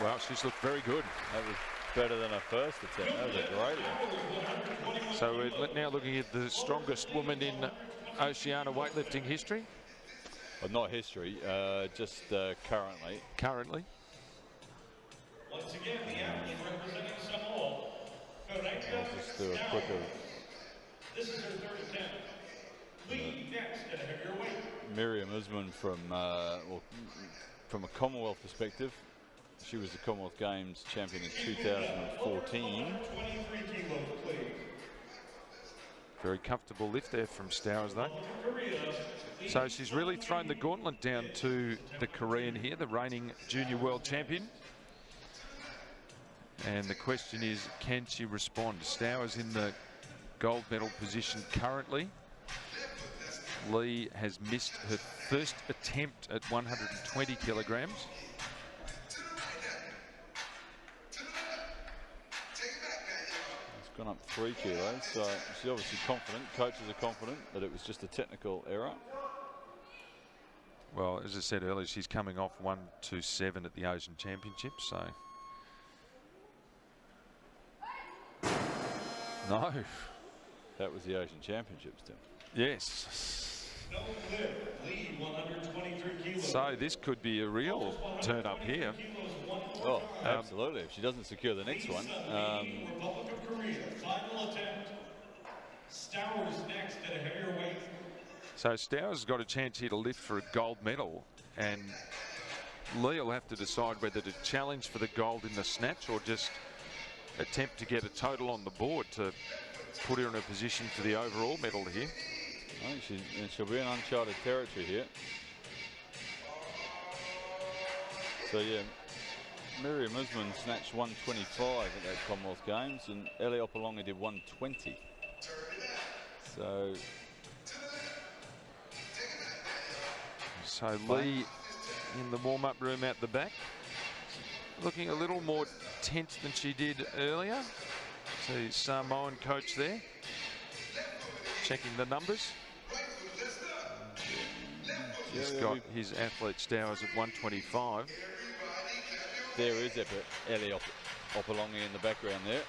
Well, she's looked very good. That was better than her first attempt. That was a great one. So we're now looking at the strongest woman in Oceania weightlifting history. But not history, just currently. Currently. Once again, the athlete representing Samoa. I'll just do a quicker. This is her third attempt. Lead next at a heavier weight. Miriam Usman from a Commonwealth perspective. She was the Commonwealth Games champion in 2014. 23 kilos, please. Very comfortable lift there from Stowers, though. So she's really thrown the gauntlet down to the Korean here, the reigning junior world champion. And the question is, can she respond? Stowers in the gold medal position currently. Lee has missed her first attempt at 120 kilograms. It's gone up 3 kilos, so she's obviously confident. Coaches are confident that it was just a technical error. Well, as I said earlier, she's coming off 127 at the Asian Championships, so. No. That was the Asian Championships, Tim. Yes. No lift, lead 123 kilos. So this could be a real turn up here. Oh, absolutely. If she doesn't secure the next one. Republic of Korea, final attempt. Stowers next at a heavier weight. So Stowers has got a chance here to lift for a gold medal, and Lee will have to decide whether to challenge for the gold in the snatch or just attempt to get a total on the board to put her in a position for the overall medal here. I think she'll be in uncharted territory here. So yeah, Miriam Usman snatched 125 at that Commonwealth Games, and Ellie Opalonga did 120. So Lee in the warm-up room out the back, looking a little more tense than she did earlier. See Samoan coach there, checking the numbers. He's got his athlete Stowers at 125. There is Ellie Opalonga in the background there.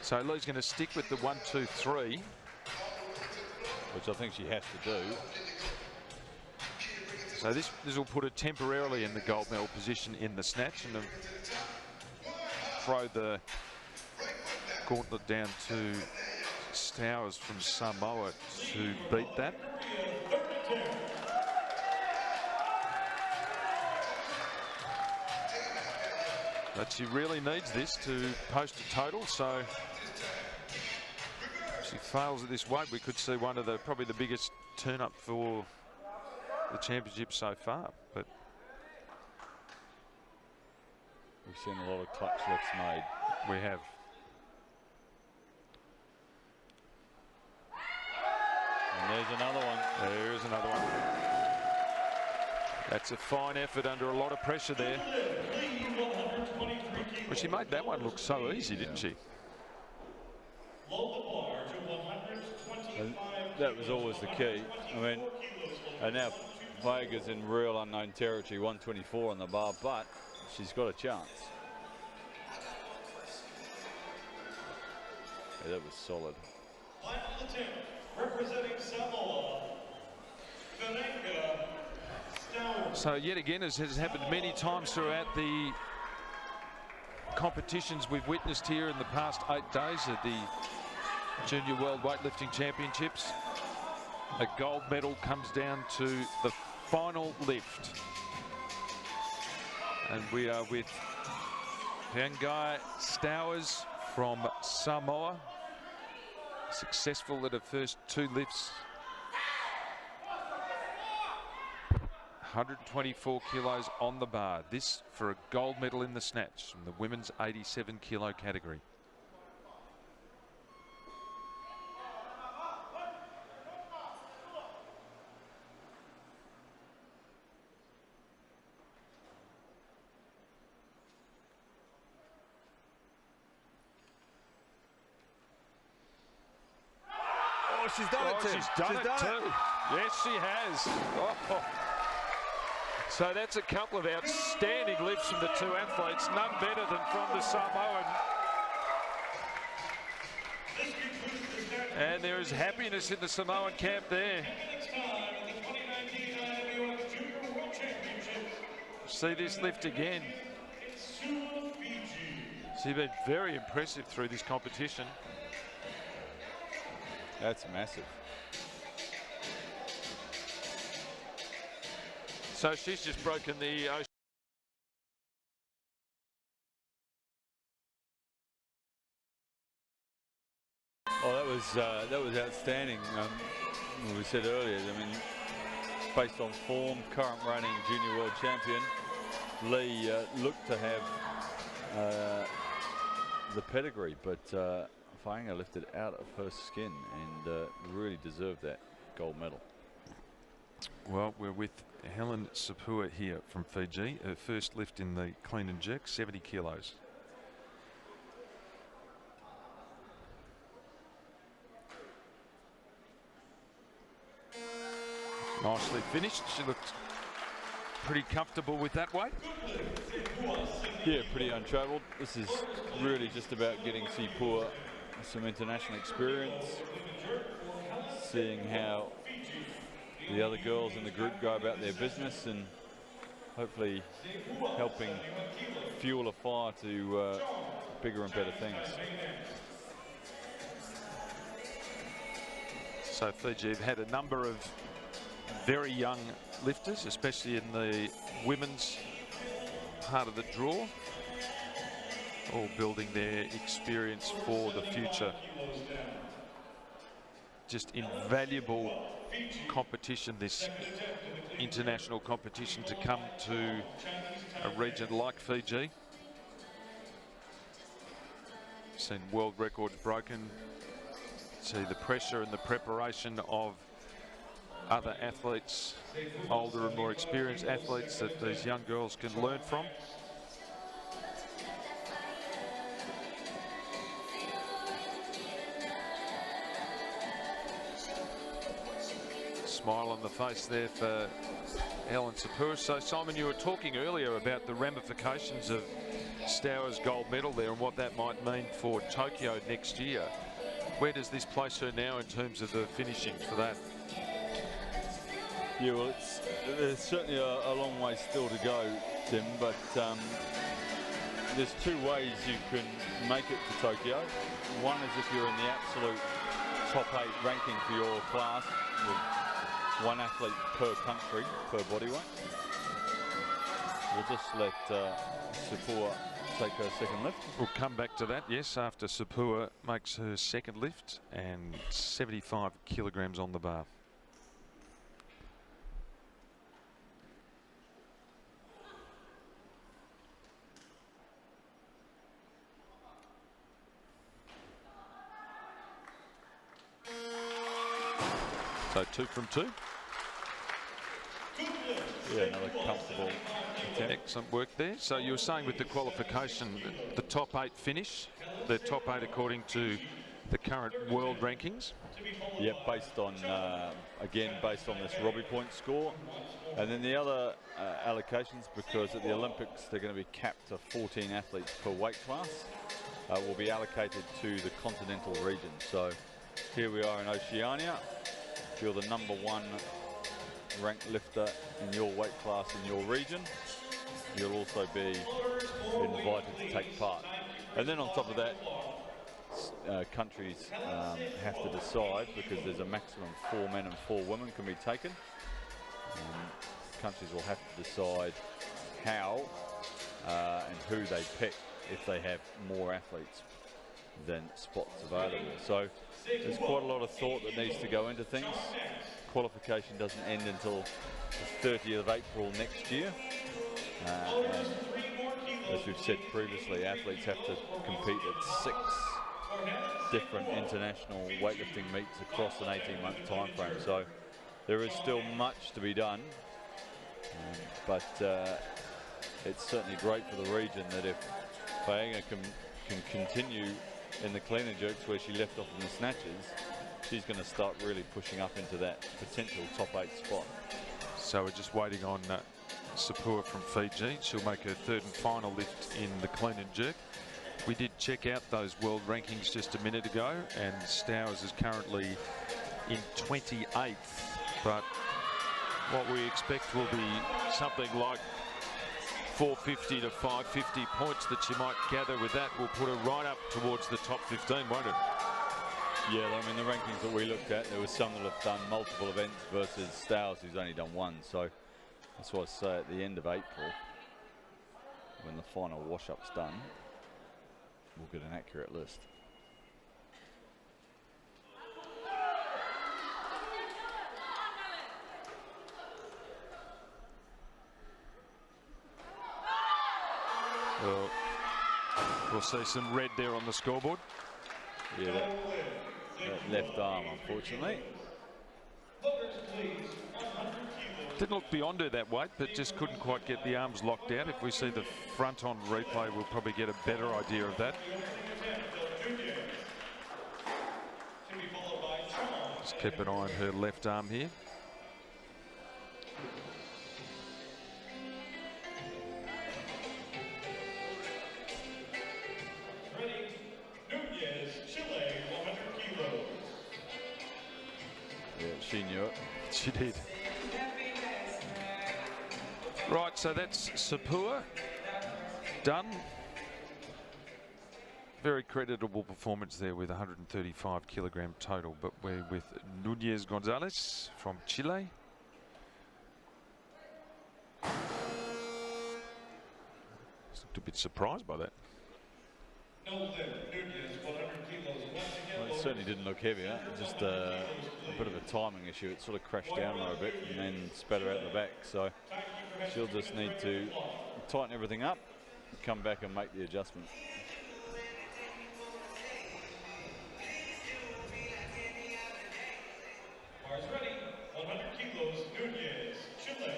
So Lee's going to stick with the 1-2-3, which I think she has to do. So this will put her temporarily in the gold medal position in the snatch, and throw the gauntlet down to Stowers from Samoa to beat that. But she really needs this to post a total, so if she fails at this weight, we could see one of the probably the biggest turn up for the championship so far. But we've seen a lot of clutch lifts made. We have. And there's another one. There's another one. That's a fine effort under a lot of pressure there. Well, she made that one look so easy, didn't she? And that was always the key. I mean, and now Vega's in real unknown territory, 124 on the bar, but she's got a chance. Yeah, that was solid. Final attempt, representing Samoa, Stowers. So yet again, as has happened many times throughout the competitions we've witnessed here in the past 8 days at the Junior World Weightlifting Championships, a gold medal comes down to the final lift. And we are with Piangai Stowers from Samoa, successful at her first 2 lifts. 124 kilos on the bar. This for a gold medal in the snatch from the women's 87 kilo category. Oh, she's done it too. She's done it too. Yes, she has. Oh. So that's a couple of outstanding lifts from the two athletes, none better than from the Samoan. And there is happiness in the Samoan camp there. See this lift again. She's been very impressive through this competition. That's massive. So she's just broken the ocean. Oh, that was outstanding. We said earlier, I mean, based on form, current reigning junior world champion, Lee looked to have the pedigree, but Fainga lifted out of her skin and really deserved that gold medal. Well, we're with Helen Sapua here from Fiji. Her first lift in the clean and jerk, 70 kilos. Nicely finished. She looked pretty comfortable with that weight. Yeah, pretty untroubled. This is really just about getting Sipua some international experience, seeing how the other girls in the group go about their business, and hopefully helping fuel a fire to bigger and better things. So Fiji have had a number of very young lifters, especially in the women's part of the draw, all building their experience for the future. Just invaluable competition, this international competition, to come to a region like Fiji. Seen world records broken. See the pressure and the preparation of other athletes, older and more experienced athletes, that these young girls can learn from. Smile on the face there for Helen Sapua. So Simon, you were talking earlier about the ramifications of Stour's gold medal there and what that might mean for Tokyo next year. Where does this place her now in terms of the finishing for that? Yeah, well, there's certainly a long way still to go, Tim, but there's two ways you can make it to Tokyo. One is if you're in the absolute top 8 ranking for your class, with one athlete per country, per bodyweight. We'll just let Sapua take her second lift. We'll come back to that, yes, after Sapua makes her second lift, and 75 kilograms on the bar. So 2 from 2. Yeah, another comfortable attempt. Excellent work there. So you were saying with the qualification, the top 8 finish, the top 8 according to the current world rankings. Yep, based on, again, based on this Robbie point score. And then the other allocations, because at the Olympics they're going to be capped to 14 athletes per weight class, will be allocated to the continental region. So here we are in Oceania. If you're the #1 ranked lifter in your weight class in your region, you'll also be invited to take part. And then on top of that, countries have to decide, because there's a maximum 4 men and 4 women can be taken. Countries will have to decide how and who they pick if they have more athletes than spots available. So there's quite a lot of thought that needs to go into things. Qualification doesn't end until the 30th of April next year. And as we've said previously, athletes have to compete at 6 different international weightlifting meets across an 18-month time frame. So there is still much to be done, but it's certainly great for the region that if Fainga can continue in the clean and jerks where she left off in the snatches, she's going to start really pushing up into that potential top 8 spot. So we're just waiting on Sapua from Fiji. She'll make her third and final lift in the clean and jerk. We did check out those world rankings just a minute ago, and Stowers is currently in 28th. But what we expect will be something like 450 to 550 points that she might gather with that. Will put her right up towards the top 15, won't it? Yeah, I mean, the rankings that we looked at, there was some that have done multiple events versus Stowers, who's only done one. So that's why I say at the end of April, when the final wash-up's done, we'll get an accurate list. Well, we'll see some red there on the scoreboard. Yeah, that left arm, unfortunately. Didn't look beyond her that weight, but just couldn't quite get the arms locked out. If we see the front on replay, we'll probably get a better idea of that. Just keep an eye on her left arm here. She knew it. She did. Right, so that's Sapua done. Very creditable performance there with 135 kilogram total, but we're with Nunez Gonzalez from Chile. Just looked a bit surprised by that. Well, it certainly didn't look heavy, huh? Just a bit of a timing issue. It sort of crashed down a bit and then spat her out the back. So she'll just need to tighten everything up, come back and make the adjustment. Bars ready, 100 kilos, Nunez, Chile.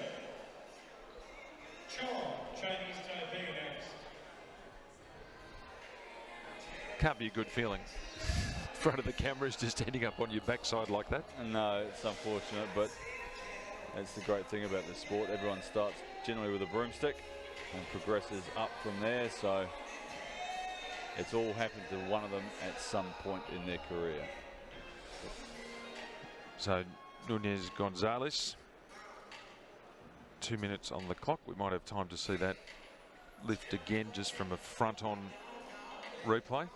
Chong, Chinese Taipei next. Can't be a good feeling. In front of the camera is just ending up on your backside like that. No, it's unfortunate, but that's the great thing about this sport. Everyone starts generally with a broomstick and progresses up from there. So it's all happened to one of them at some point in their career. So Nunez Gonzalez, 2 minutes on the clock. We might have time to see that lift again just from a front on replay.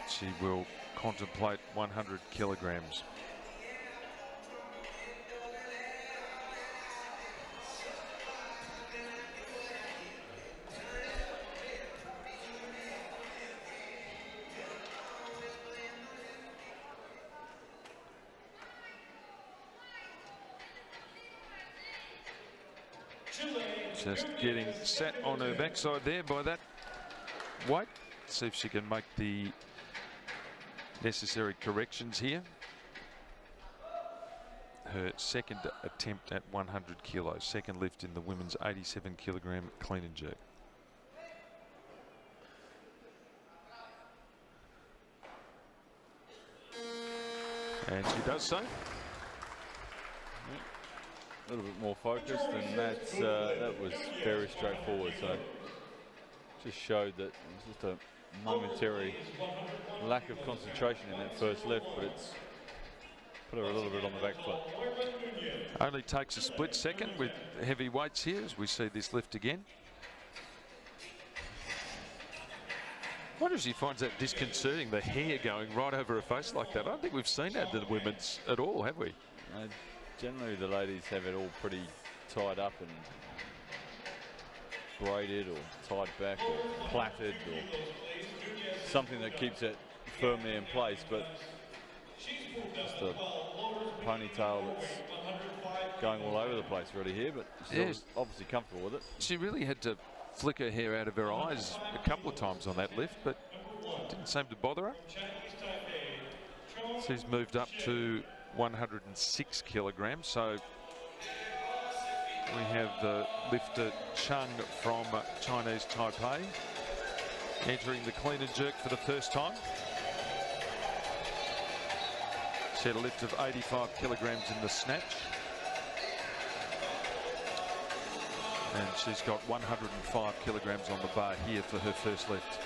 She will contemplate 100 kilograms. Just getting sat on her backside there by that weight. See if she can make the necessary corrections here. Her second attempt at 100 kilos, second lift in the women's 87 kilogram clean and jerk. And she does so. A little bit more focused, and that was very straightforward. So just showed that it was just a momentary lack of concentration in that first lift, but it's put her a little bit on the back foot. Only takes a split second with heavy weights here as we see this lift again. I wonder if she finds that disconcerting, the hair going right over her face like that. I don't think we've seen that in the women's at all, have we? Generally the ladies have it all pretty tied up and braided or tied back or plaited or something that keeps it firmly in place, but just a ponytail that's going all over the place really here, but she's obviously comfortable with it. She really had to flick her hair out of her eyes a couple of times on that lift, but it didn't seem to bother her. She's moved up to 106 kilograms, so we have the lifter Chung from Chinese Taipei entering the clean and jerk for the first time. She had a lift of 85 kilograms in the snatch. And she's got 105 kilograms on the bar here for her first lift.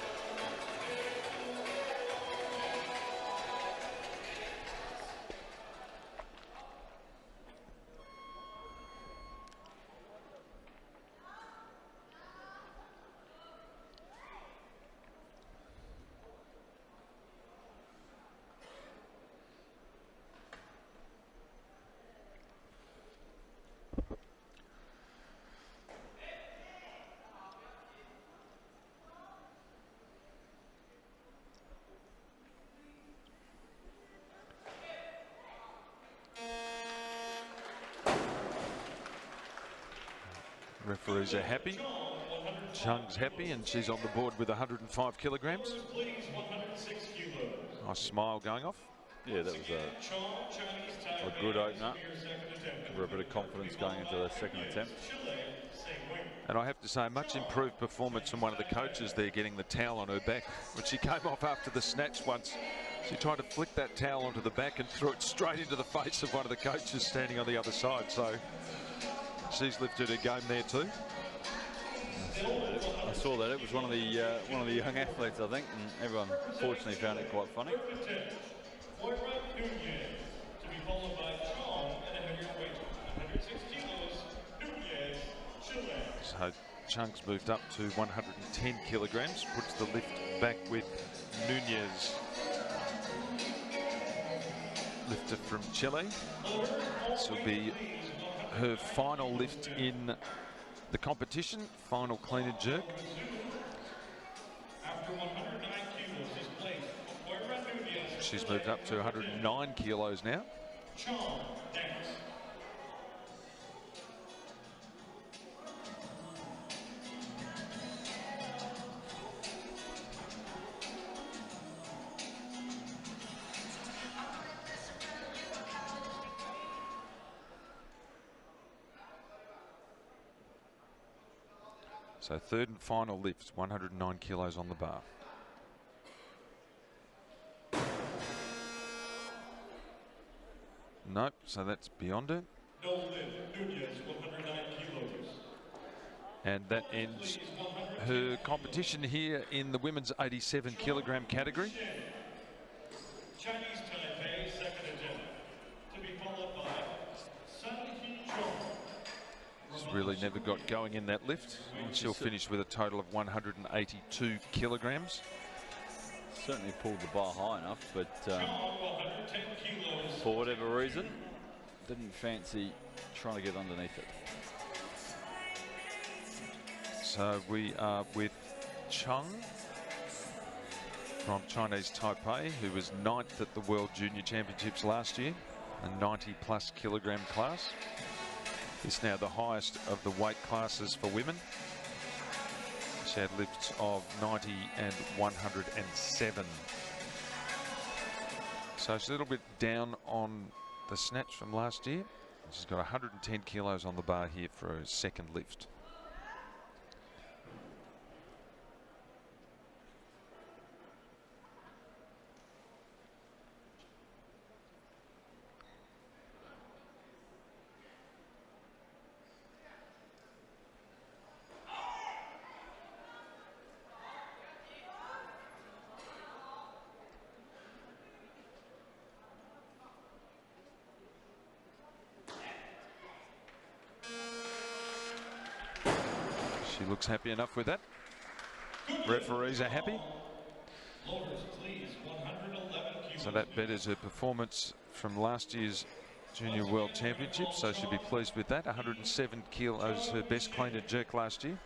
Referees are happy. Chung's happy, and she's on the board with 105 kilograms. Nice smile going off. Yeah, that was a good opener. Give her a bit of confidence going into the second attempt. And I have to say, much improved performance from one of the coaches there, getting the towel on her back. When she came off after the snatch once, she tried to flick that towel onto the back and threw it straight into the face of one of the coaches standing on the other side. So she's lifted her game there too. I saw that. It was one of the young athletes, I think, and everyone fortunately found it quite funny. So Chung's moved up to 110 kilograms, puts the lift back with Nunez. Lifter from Chile. This will be her final lift in the competition, final clean and jerk. She's moved up to 109 kilos now. So third and final lift, 109 kilos on the bar. Nope, so that's beyond her. No lift, Nunez, 109 kilos. And that ends her competition here in the women's 87 kilogram category. Chinese Taipei, second attempt, to be followed by Sun Hee Chong. She's really never got going in that lift. And she'll finish with a total of 182 kilograms. Certainly pulled the bar high enough, but for whatever reason, didn't fancy trying to get underneath it. So we are with Chung from Chinese Taipei, who was 9th at the World Junior Championships last year, a 90+ kilogram class. It's now the highest of the weight classes for women. She had lifts of 90 and 107. So she's a little bit down on the snatch from last year. She's got 110 kilos on the bar here for her second lift. She looks happy enough with that. Referees are happy. So that betters her performance from last year's Junior World Championship. So she'll be pleased with that. 107 kilos, her best clean and jerk last year.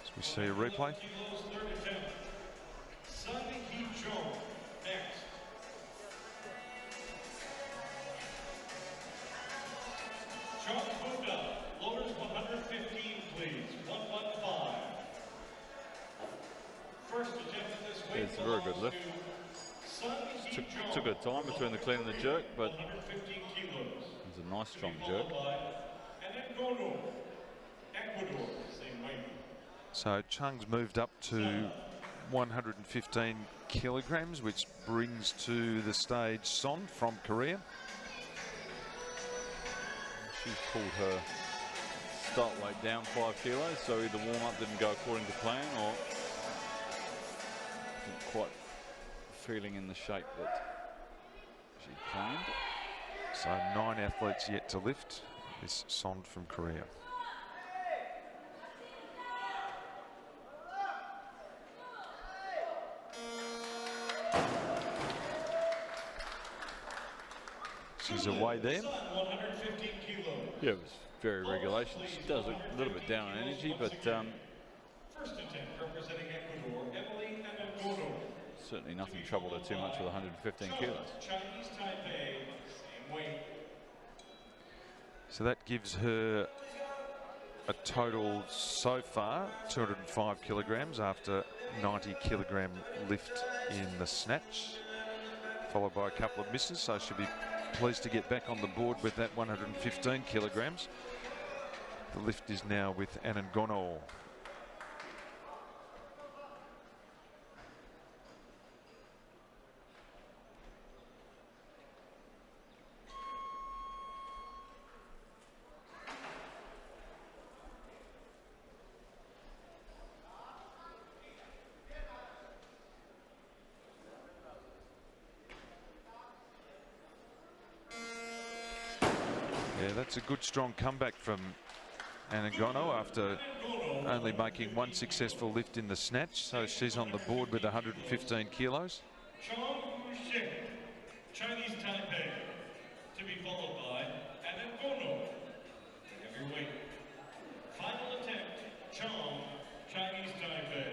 As we see a replay. It's a very good lift. Took her time between the clean and the jerk, but it was a nice strong jerk. So Chung's moved up to 115 kilograms, which brings to the stage Son from Korea. She's pulled her start weight down 5 kilos, so either warm-up didn't go according to plan or didn't quite feeling in the shape that she planned. So 9 athletes yet to lift. This Son from Korea. She's away there. Yeah, it was very regulation. She does look a little bit down on energy, but First attempt representing Ecuador, Emily Anagono. certainly nothing troubled her too much with 115 kilos. Chinese Taipei, same weight. So that gives her a total so far 205 kilograms after 90 kilogram lift in the snatch, followed by a couple of misses. So she'll be pleased to get back on the board with that 115 kilograms. The lift is now with Anangono. Yeah, that's a good strong comeback from Anangono after only making one successful lift in the snatch. So she's on the board with 115 kilos. Chinese Taipei, to be followed by Anagono, heavyweight. Final attempt, Chong, Chinese Taipei.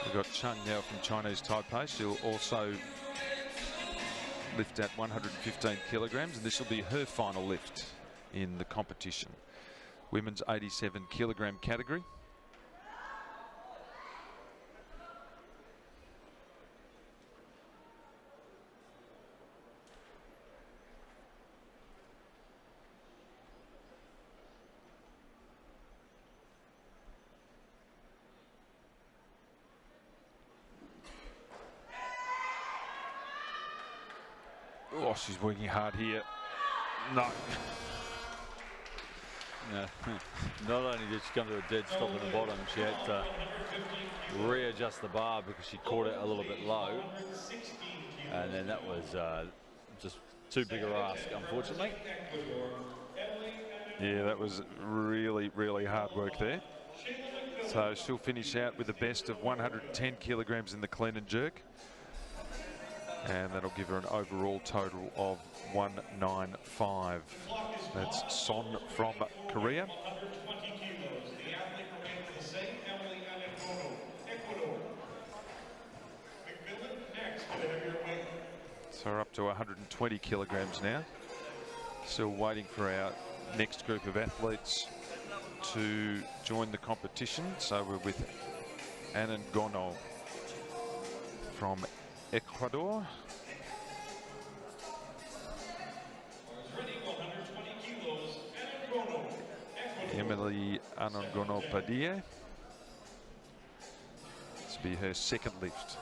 We've got Chung now from Chinese Taipei. She'll also lift at 115 kilograms, and this will be her final lift in the competition. Women's 87 kilogram category. Oh, she's working hard here. No. No, not only did she come to a dead stop at the bottom, she had to readjust the bar because she caught it a little bit low. And then that was just too big a ask, unfortunately. Yeah, that was really, really hard work there. So she'll finish out with the best of 110 kilograms in the clean and jerk. And that'll give her an overall total of 195. That's Son from Korea. 120 kilos. The athlete remains the same, Emily Anagono, Ecuador. McMillan next to the heavier weight. So we're up to 120 kilograms now. Still waiting for our next group of athletes to join the competition. So we're with Anangono from Ecuador. Emily Anangono Padilla. This will be her second lift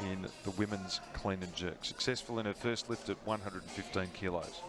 in the women's clean and jerk. Successful in her first lift at 115 kilos.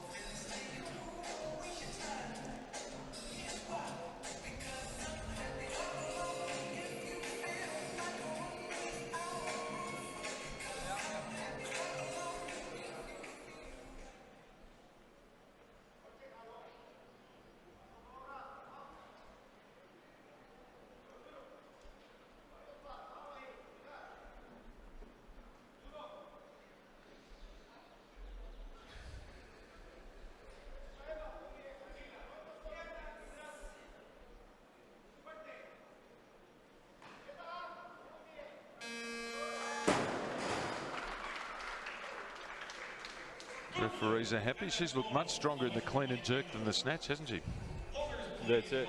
Referees are happy. She's looked much stronger in the clean and jerk than the snatch, hasn't she? That's it.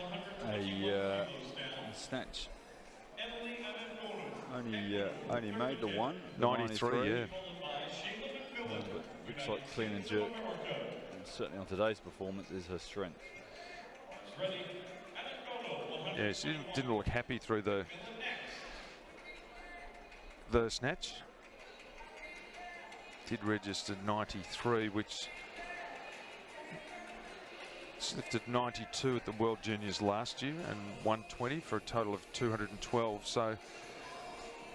A snatch Only made the one. The 93, yeah. But looks like clean and jerk. And certainly on today's performance is her strength. Yeah, she didn't look happy through the snatch. Did register 93, which she lifted 92 at the World Juniors last year and 120 for a total of 212. So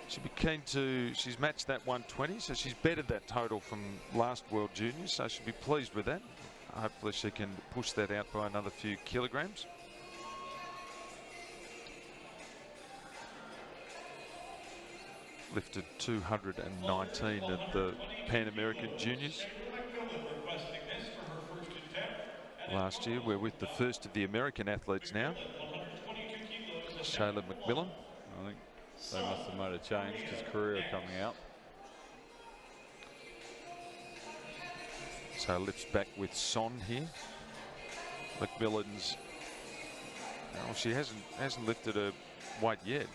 she'd be keen to, she's matched that 120, so she's bettered that total from last World Juniors, so she'll be pleased with that. Hopefully she can push that out by another few kilograms. Lifted 219 at the Pan American Juniors last year. We're with the first of the American athletes now, Shayla McMillan. I think they must have made a change because Korea coming out. So lifts back with Son here. McMillan's, well, she hasn't lifted a weight yet.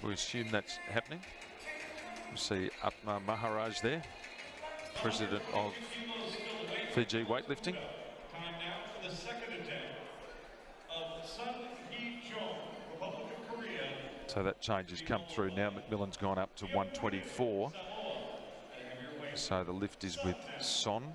We assume that's happening. We see Atma Maharaj there, president of Fiji Weightlifting. Time now for the second attempt of Sun Hee-jong, Republic of Korea. So that change has come through now. McMillan's gone up to 124. So the lift is with Son.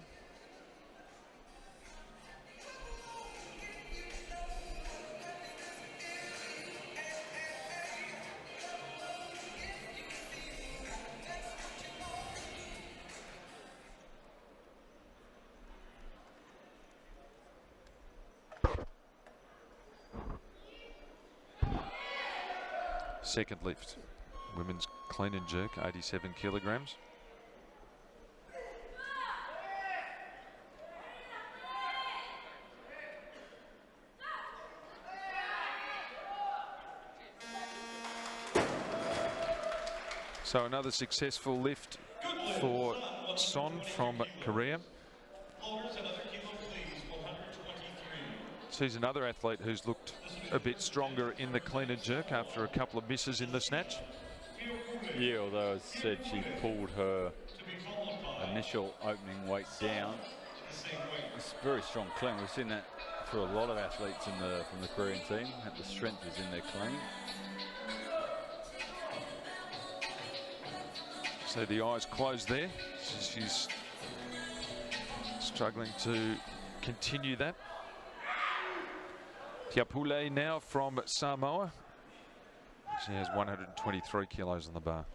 Second lift, women's clean and jerk, 87 kilograms. So another successful lift for Son from Korea. She's another athlete who's looked a bit stronger in the clean and jerk after a couple of misses in the snatch. Yeah, although as said, she pulled her initial opening weight down. It's very strong clean. We've seen that for a lot of athletes in from the Korean team. That the strength is in their clean. So the eyes closed there. She's struggling to continue that. Tiapule now from Samoa. She has 123 kilos on the bar.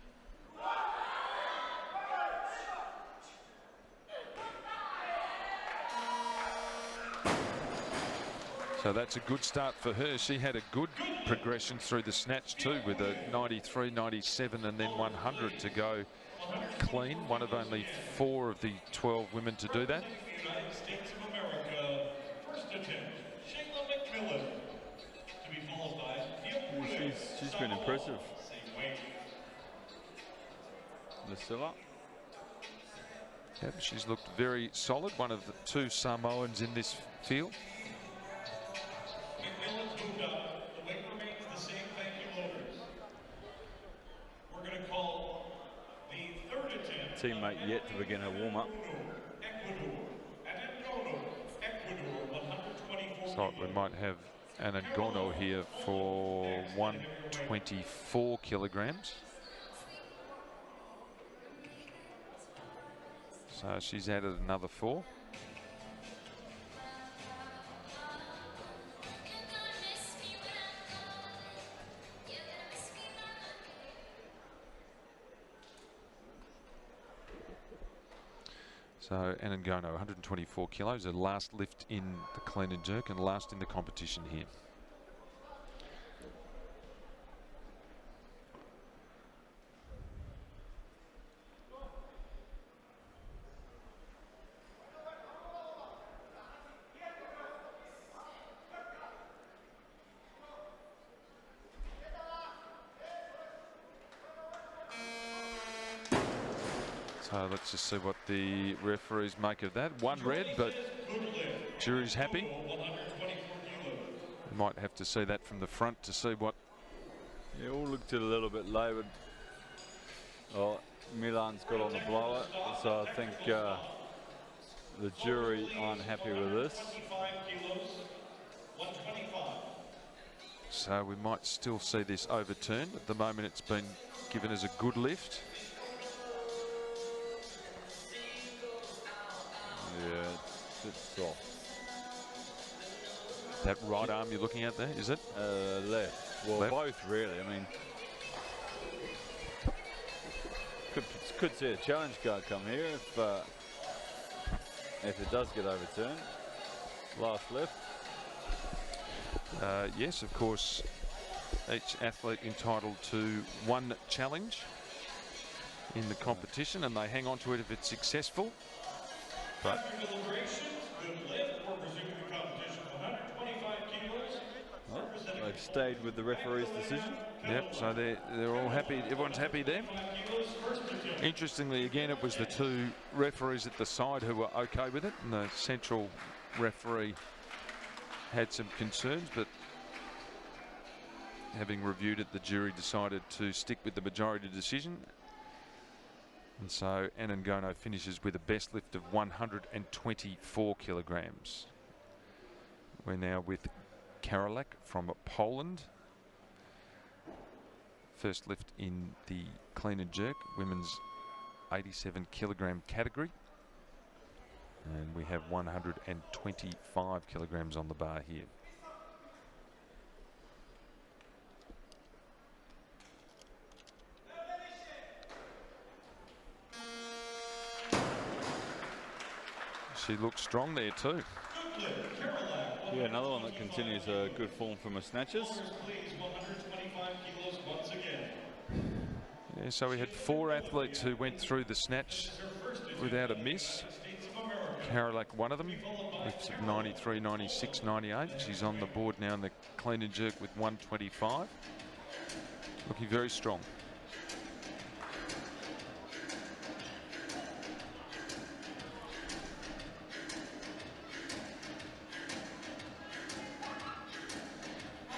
So that's a good start for her. She had a good progression through the snatch too, with a 93, 97 and then 100 to go clean. One of only 4 of the 12 women to do that. United States of America, first attempt, Shayla McMillan, to be followed by She's been impressive. Lucilla. Yep, she's looked very solid. One of the 2 Samoans in this field. McMillan's moved up. The weight remains the same. Thank you, loaders. We're going to call the third attempt. Teammate yet to begin her warm-up. So we might have Anangono here for 124 kilograms. So she's added another 4. So Anangono, 124 kilos, her last lift in the clean and jerk and last in the competition here. So let's just see what the referees make of that. 1 red, but jury's happy. We might have to see that from the front to see what It all looked a little bit laboured. Oh, Milan's got on the blower, so I think the jury aren't happy with this. 25 kilos, 125. So we might still see this overturned. At the moment, it's been given as a good lift. Yeah, it's a bit soft. That right arm you're looking at there, is it? Left. Well, Left. both really. I mean, could see a challenge card come here if it does get overturned. Last left. Yes, of course, each athlete entitled to one challenge in the competition, and they hang on to it if it's successful. But After deliberation, good lift for resuming the competition. 125 kilos. Oh, they've stayed with the referee's decision. yep, so they're all happy. Everyone's happy there. Interestingly, again, it was the two referees at the side who were okay with it, and the central referee had some concerns, but having reviewed it, the jury decided to stick with the majority decision. And so Anangono finishes with a best lift of 124 kilograms. We're now with Karolak from Poland. First lift in the clean and jerk, women's 87 kilogram category. And we have 125 kilograms on the bar here. She looks strong there too. Yeah, another one that continues a good form from her snatches. Yeah, so we had 4 athletes who went through the snatch without a miss. Karolak, one of them, lifts of 93, 96, 98. She's on the board now in the clean and jerk with 125. Looking very strong.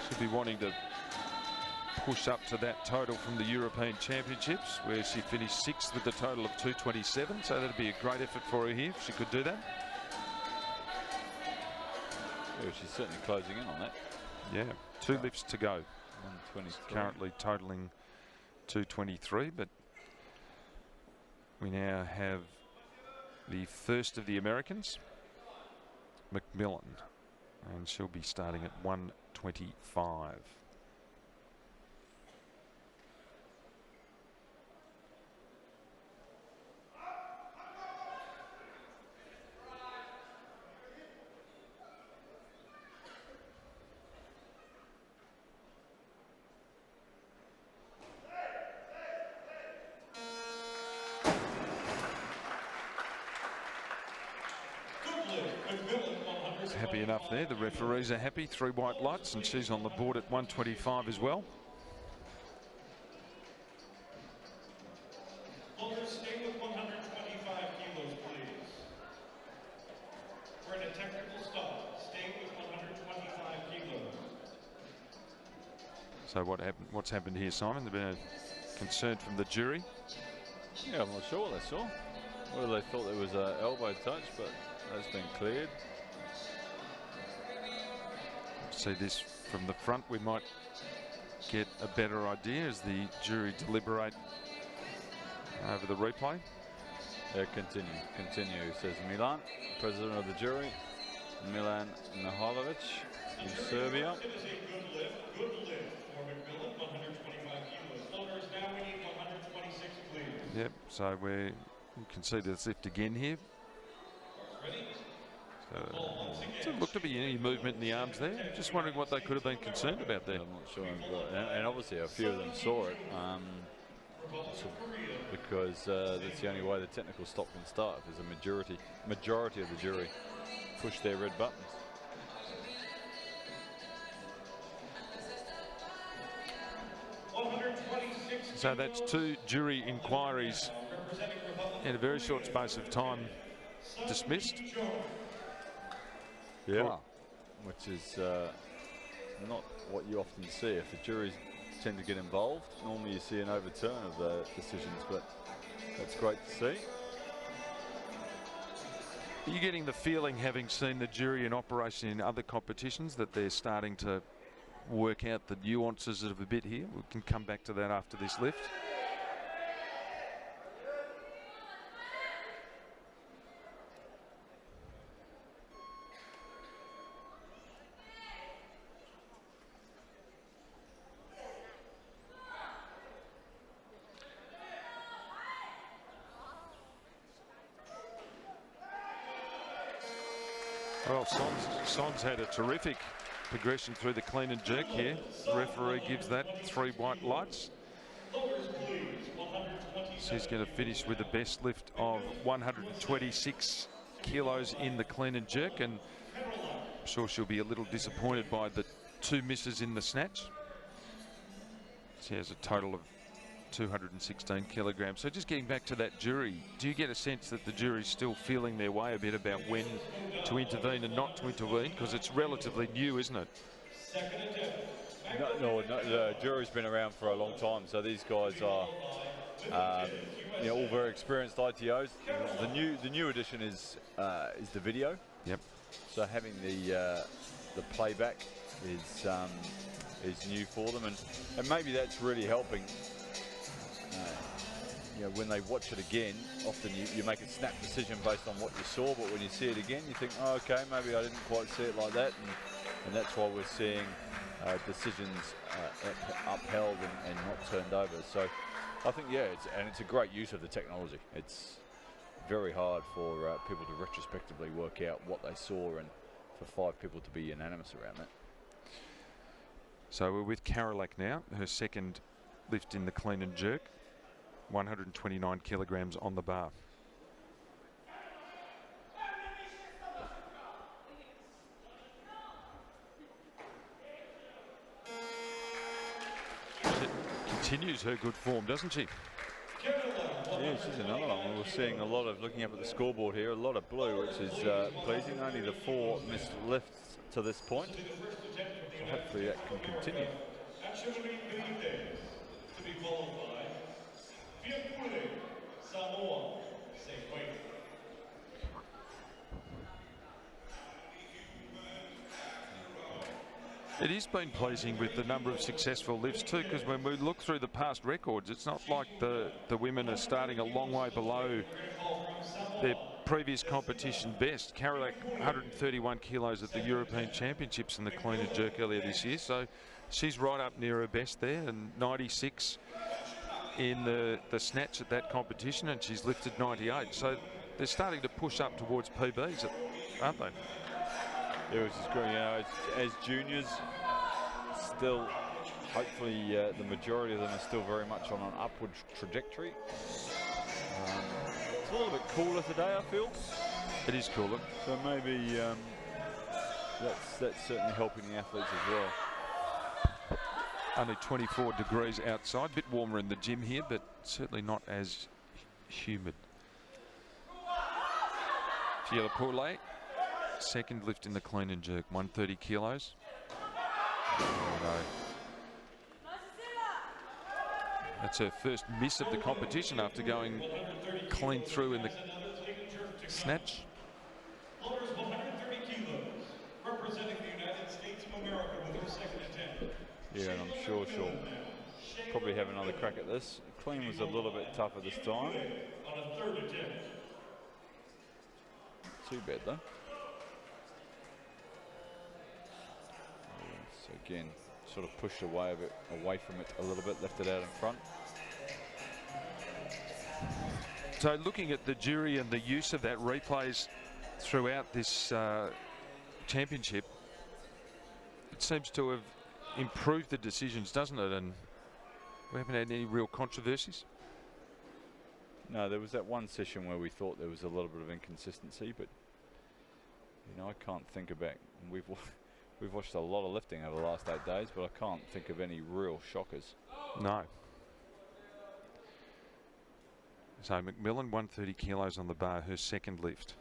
She'll be wanting to push up to that total from the European Championships, where she finished 6th with a total of 227. So that'd be a great effort for her here if she could do that. Yeah, she's certainly closing in on that. Yeah, 2 lifts to go. 123. Currently totaling 223, but we now have the first of the Americans, McMillan, and she'll be starting at 125. Happy enough there. The referees are happy. 3 white lights, and she's on the board at 125 as well. Holders, stay with 125 kilos, please. We're in a technical stop. Stay with 125 kilos. So what's happened here, Simon? There's been a concern from the jury. Yeah, I'm not sure what they saw. Well, they thought there was an elbow touch, but that's been cleared. See this from the front, we might get a better idea as the jury deliberate over the replay. Continue, says Milan, president of the jury, Milan Mihailovic from Serbia. It is a good lift for McMillan, 125 kilos. Holders, now we need 126, please. Yep, so you can see this lift again here. Ready? So it looked to be any movement in the arms there. Just wondering what they could have been concerned about there. I'm not sure, and obviously a few of them saw it because that's the only way the technical stop can start. If there's a majority of the jury push their red buttons. So that's 2 jury inquiries in a very short space of time dismissed. Yeah, which is not what you often see. If the jury's tend to get involved. Normally you see an overturn of the decisions, but that's great to see. Are you getting the feeling, having seen the jury in operation in other competitions, that they're starting to work out the nuances of a bit here? We can come back to that after this lift. Well, Son's had a terrific progression through the clean and jerk here. The referee gives that 3 white lights. She's going to finish with the best lift of 126 kilos in the clean and jerk, and I'm sure she'll be a little disappointed by the 2 misses in the snatch. She has a total of 216 kilograms. So just getting back to that jury, do you get a sense that the jury's still feeling their way a bit about when to intervene and not to intervene? Because it's relatively new, isn't it? No, the jury's been around for a long time, so these guys are all very experienced ITOs. The new addition is the video. Yep. So having the playback is new for them, and maybe that's really helping. When they watch it again, often you make a snap decision based on what you saw, but when you see it again, you think, oh, okay, maybe I didn't quite see it like that, and that's why we're seeing decisions upheld and not turned over. So I think, yeah, it's a great use of the technology. It's very hard for people to retrospectively work out what they saw, and for 5 people to be unanimous around that. So we're with Karolak now, her second lift in the clean and jerk. 129 kilograms on the bar. She continues her good form, doesn't she? Yeah, she's another one. We're seeing a lot of, looking up at the scoreboard here, a lot of blue, which is pleasing. Only the 4 missed lifts to this point. So hopefully that can continue. It has been pleasing with the number of successful lifts too, because when we look through the past records, it's not like the women are starting a long way below their previous competition best. Karolak 131 kilos at the European Championships in the clean and jerk earlier this year, so she's right up near her best there, and 96 in the snatch at that competition, and she's lifted 98. So they're starting to push up towards PBs, aren't they? Yeah, which is great. As juniors, still, hopefully, the majority of them are still very much on an upward trajectory. It's a little bit cooler today, I feel. It is cooler. So maybe that's certainly helping the athletes as well. Only 24 degrees outside, a bit warmer in the gym here, but certainly not as humid. Fiela Poulet, second lift in the clean and jerk, 130 kilos. Oh, no. That's her first miss of the competition after going clean through in the snatch. Lovers 130 kilos, representing the United States of America with her second attempt. Yeah, and I'm sure she'll probably have another crack at this. Clean was a little bit tougher this time. On a third attempt. Too bad though. So again, sort of pushed away from it a little bit, left it out in front. So looking at the jury and the use of that replays throughout this championship, it seems to have improved the decisions, doesn't it? And we haven't had any real controversies. No, there was that one session where we thought there was a little bit of inconsistency, but I can't think about. We've watched a lot of lifting over the last 8 days, but I can't think of any real shockers. No. So McMillan, 130 kilos on the bar, her second lift.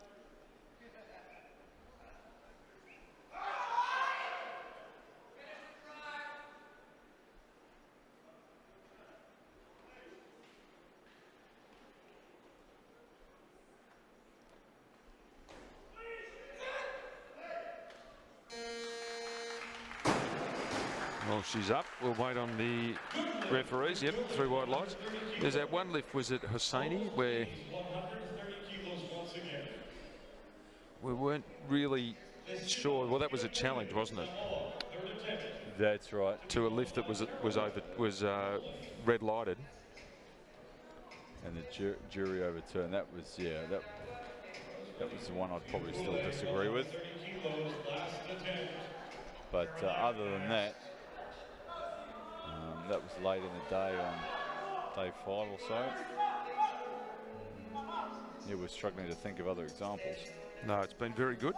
Well, she's up. We'll wait on the referees. Yep, 3 white lights. There's that one lift, was it Hosseini, where 130 kilos once again. we weren't really sure. Well, that was a challenge, wasn't it? That's right. To a lift that was red lighted. And the jury overturned. That was, yeah, that was the one I'd probably still disagree with. But other than that, that was late in the day on day 5 or so. Yeah, we're struggling to think of other examples. No, it's been very good.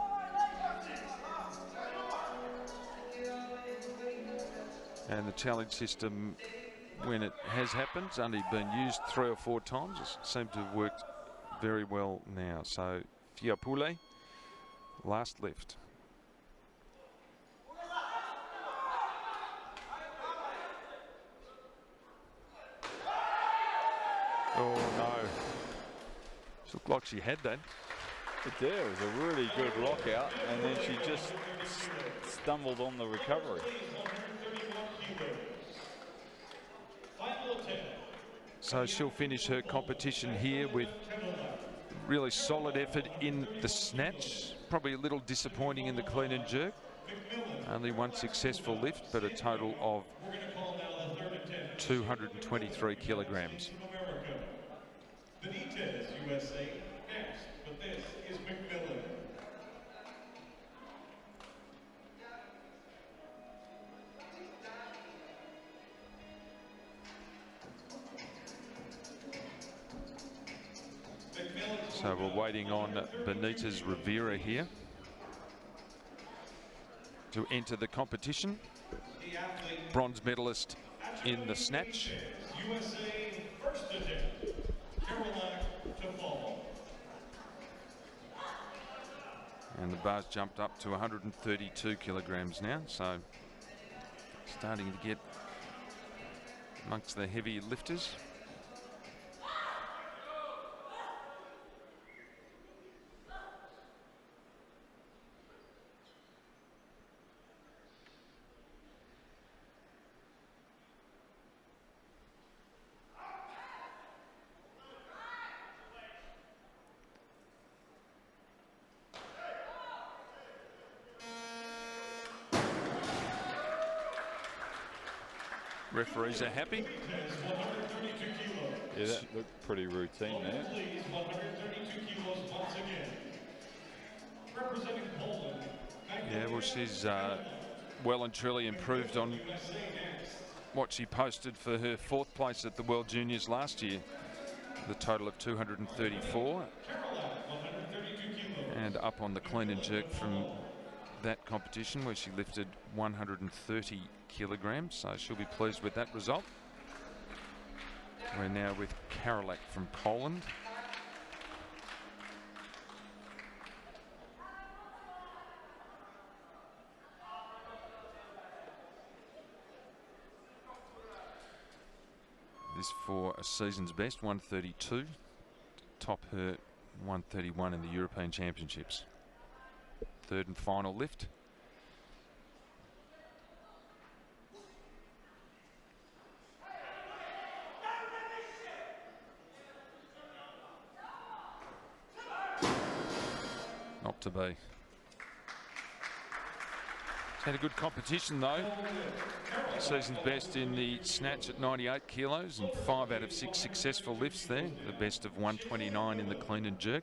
And the challenge system, when it has happened, it's only been used 3 or 4 times. It seems to have worked very well now. So Fiapule, last lift. Oh no. She looked like she had that. It did. It was a really good lockout, and then she just stumbled on the recovery. So she'll finish her competition here with really solid effort in the snatch. Probably a little disappointing in the clean and jerk. Only 1 successful lift, but a total of 223 kilograms. Benitez, USA, next, but this is McMillan. So we're waiting on Benitez Rivera here to enter the competition. Bronze medalist in the snatch. USA first attempt, Caroline to fall. And the bar's jumped up to 132 kilograms now, so starting to get amongst the heavy lifters. Referees are happy. Yeah, that looked pretty routine there. Yeah, well, she's well and truly improved on what she posted for her 4th place at the World Juniors last year. The total of 234. And up on the clean and jerk from that competition where she lifted 130 kilograms, so she'll be pleased with that result. We're now with Karolak from Poland. This for a season's best, 132, to top her 131 in the European Championships. 3rd and final lift. Not to be. She's had a good competition though. Season's best in the snatch at 98 kilos and 5 out of 6 successful lifts there. The best of 129 in the clean and jerk.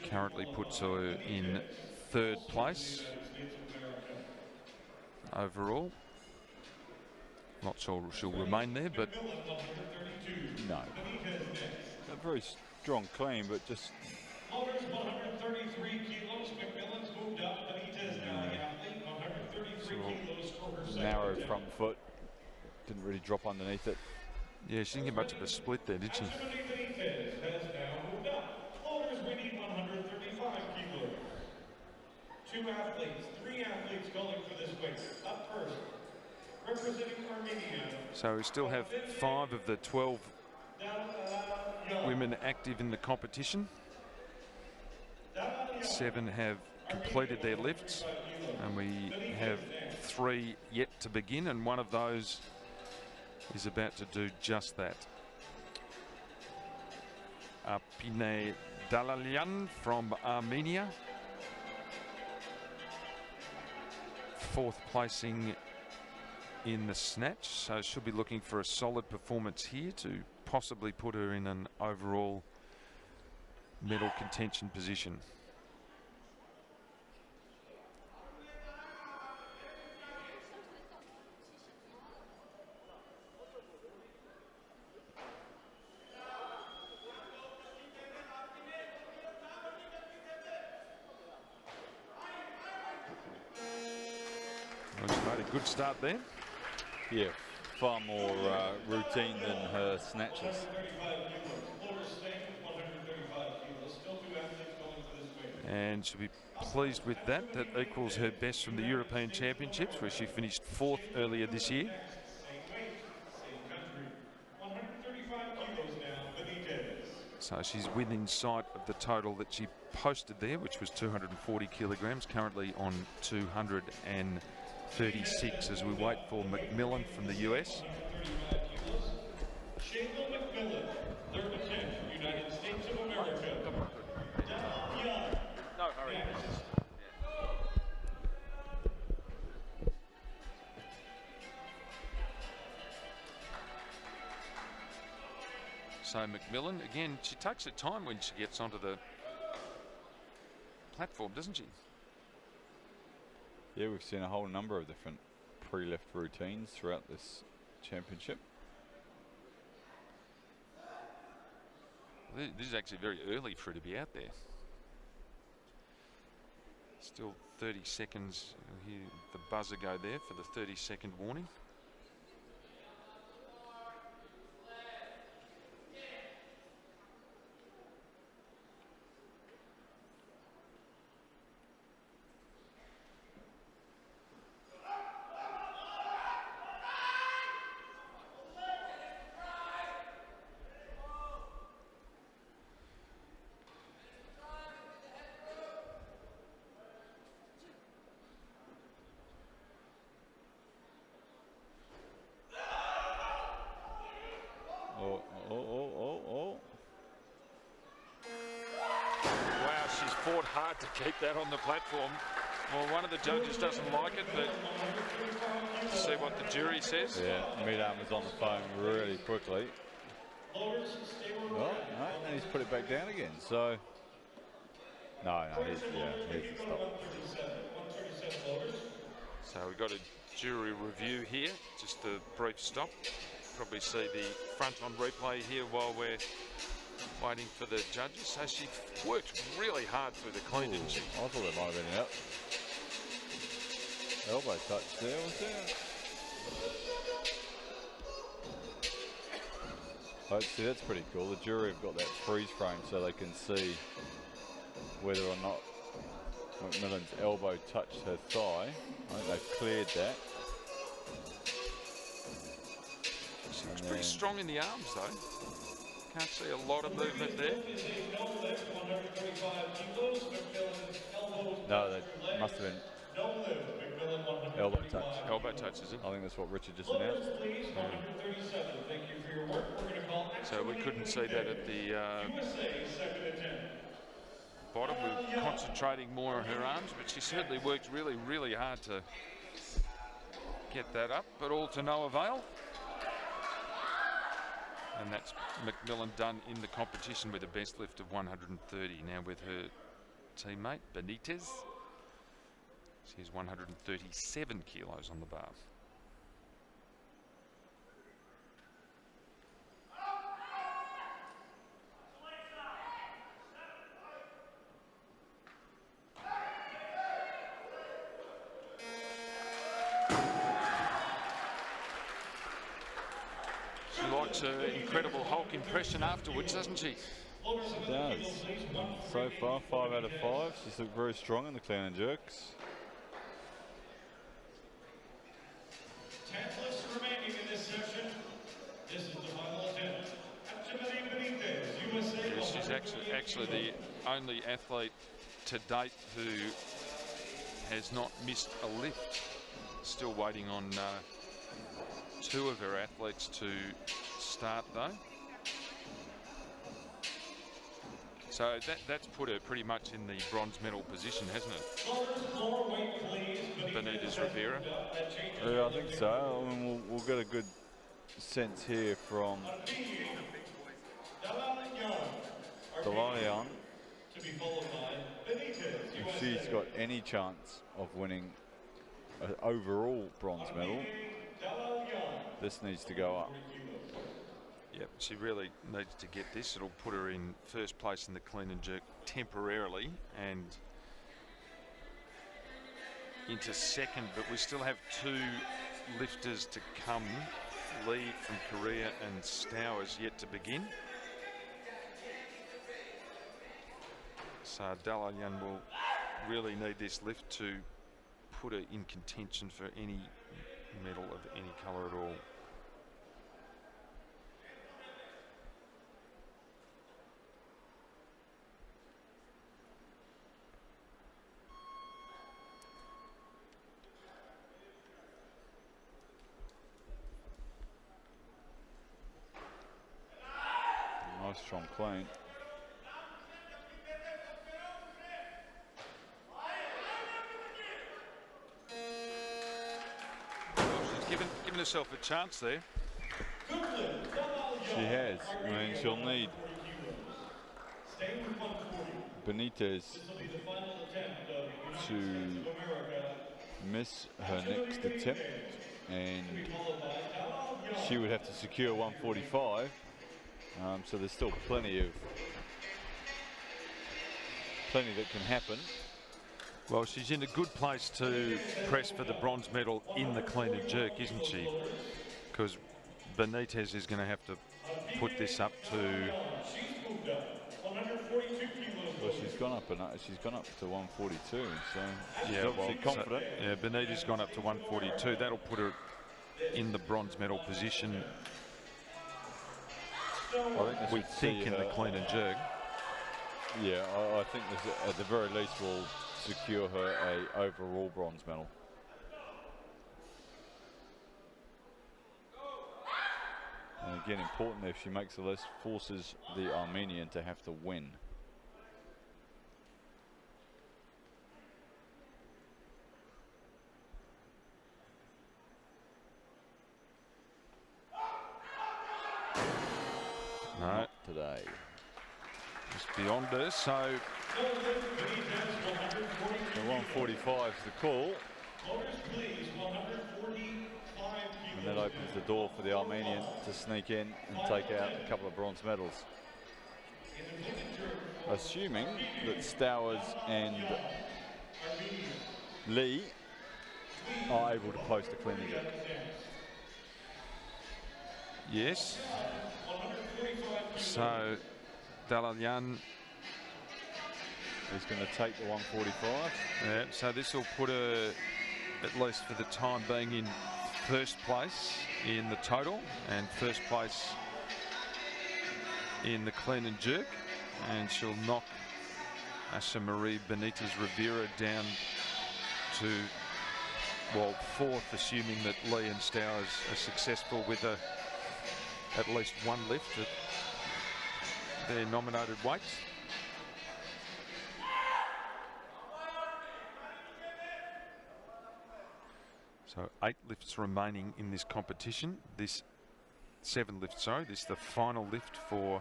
Currently puts her in 3rd place overall. Not sure she'll remain there, but no. A very strong clean, but just 133 kilos. McMillan's moved up. Benitez now the athlete. 133 kilos for her second narrow attempt. front foot. Didn't really drop underneath it. yeah, she didn't get much of a split there, did she? Benitez has now moved up. Floaters winning 135 kilos. 2 athletes, 3 athletes going for this weight. Up first, representing Armenia. So we still have 5 of the 12 women active in the competition. 7 have completed their lifts, and we have 3 yet to begin, and one of those is about to do just that. Arpine Dalalyan from Armenia, 4th placing in the snatch, so she'll be looking for a solid performance here to possibly put her in an overall medal contention position. Well, she's made a good start there. Yeah, far more routine than her snatches. And she'll be pleased with that. That equals her best from the European Championships, where she finished 4th earlier this year. So she's within sight of the total that she posted there, which was 240 kilograms, currently on 236 as we wait for McMillan from the US. No hurry. So McMillan, again, she takes her time when she gets onto the platform, doesn't she? Yeah, we've seen a whole number of different pre-lift routines throughout this championship. This is actually very early for her to be out there. Still 30 seconds. You'll hear the buzzer go there for the 30-second warning. Fought hard to keep that on the platform. Well, one of the judges doesn't like it, but see what the jury says. Yeah, Midam was on the phone really quickly. Oh, no, and he's put it back down again. So, no, he's a stop. So we've got a jury review here, just a brief stop. Probably see the front on replay here while we're waiting for the judges. So she worked really hard through the clean, didn't she? I thought that might have been out. Elbow touch there, was there? Oh, see, that's pretty cool. The jury have got that freeze frame so they can see whether or not McMillan's elbow touched her thigh. I think they've cleared that. She looks pretty strong in the arms, though. Can't see a lot of movement there. No, that must have been elbow touch. Elbow touch, is it? I think that's what Richard just announced. So we couldn't see that at the bottom. We're concentrating more on her arms, but she certainly worked really, really hard to get that up, but all to no avail. And that's McMillan done in the competition with a best lift of 130. Now with her teammate Benitez, she's 137 kilos on the bar. She likes her incredible Hulk impression afterwards, doesn't she? She does. So far, 5 out of 5. She's looked very strong in the clean and jerks. 10 lifts remaining in this session. This is the final attempt. Benitez, USA. Yes, she's actually the only athlete to date who has not missed a lift Still waiting on two of her athletes to start though. So that's put her pretty much in the bronze medal position, hasn't it? Benitez Rivera. Yeah, I think so. I mean, we'll get a good sense here from Dalalian. If she's got any chance of winning an overall bronze medal, this needs to go up. Yep, she really needs to get this. It'll put her in first place in the clean and jerk temporarily and into second, but we still have two lifters to come. Lee from Korea and Stowers yet to begin. So Dalalian will really need this lift to put her in contention for any medal of any colour at all. Nice strong clean. Given herself a chance there. She has. I mean, she'll need Benitez to miss her next attempt, and she would have to secure 145. So there's still plenty that can happen. Well, she's in a good place to press for the bronze medal in the clean and jerk, isn't she? Because Benitez is going to have to put this up to. Well, she's gone up to 142. So she's yeah, obviously confident. So, yeah, Benitez gone up to 142. That'll put her in the bronze medal position. We think in the clean and jerk. Yeah, I think this, at the very least, will secure her a overall bronze medal. And again, important if she makes the list, forces the Armenian to have to win. No. Not today. It's beyond her, so. The 145 is the call. And that opens the door for the Armenian to sneak in and take out a couple of bronze medals. Assuming that Stowers and Lee are able to post a clean and jerk. Yes. So Dalalian is going to take the 145. Yeah, so this will put her, at least for the time being, in first place in the total and first place in the clean and jerk, and she'll knock Asha Marie Benitez Rivera down to, well, fourth, assuming that Lee and Stowers are successful with at least one lift at their nominated weights. So 8 lifts remaining in this competition. This 7 lifts, sorry. This is the final lift for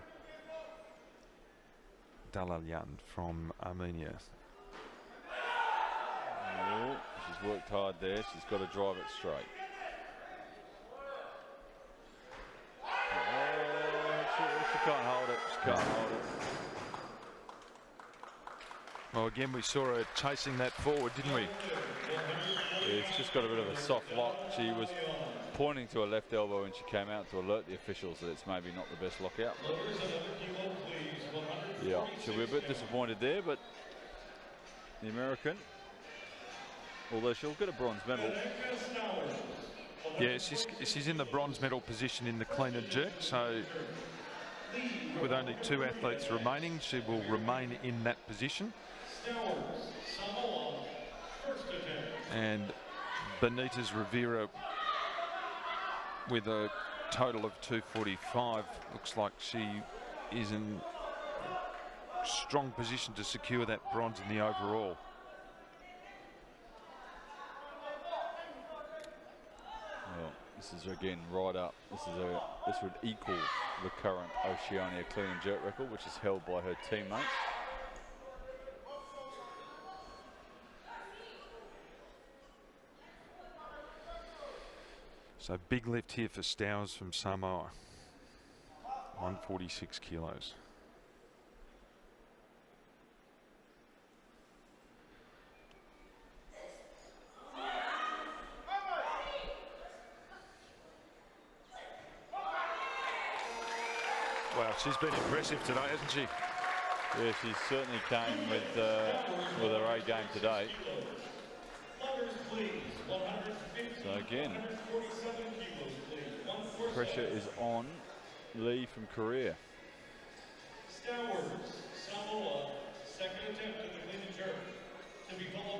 Dalalian from Armenia. Oh, she's worked hard there. She's got to drive it straight. She can't hold it. She can't hold it. Well, again, we saw her chasing that forward, didn't we? Yeah, it's just got a bit of a soft lock. She was pointing to her left elbow when she came out to alert the officials that it's maybe not the best lockout. Yeah, she'll be a bit disappointed there, but the American, although she'll get a bronze medal. Yeah, she's in the bronze medal position in the clean and jerk, so with only 2 athletes remaining, she will remain in that position. And Benitez Rivera with a total of 245. Looks like she is in a strong position to secure that bronze in the overall. Well, this is again right up. This would equal the current Oceania clean and jerk record, which is held by her teammates. So big lift here for Stowers from Samoa. 146 kilos. Wow, she's been impressive today, hasn't she? Yeah, she certainly came with her A game today. So again, pressure is on Lee from Korea.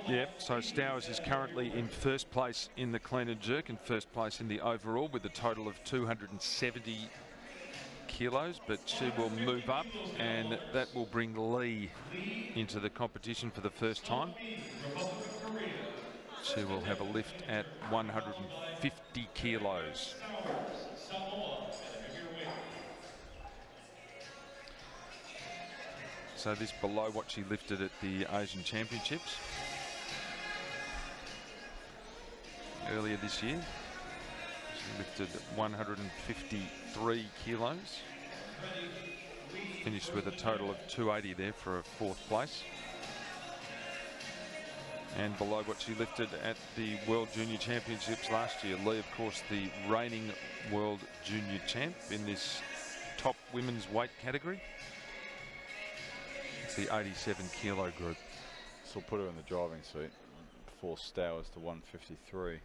Yeah, so Stowers is currently in first place in the clean and jerk and first place in the overall with a total of 270 kilos, but she will move up and that will bring Lee into the competition for the first time. She will have a lift at 150 kilos. So this below what she lifted at the Asian Championships earlier this year. She lifted 153 kilos. Finished with a total of 280 there for a fourth place. And below what she lifted at the World Junior Championships last year. Lee, of course, the reigning World Junior Champ in this top women's weight category. It's the 87 kilo group. This will put her in the driving seat before Stowers to 153.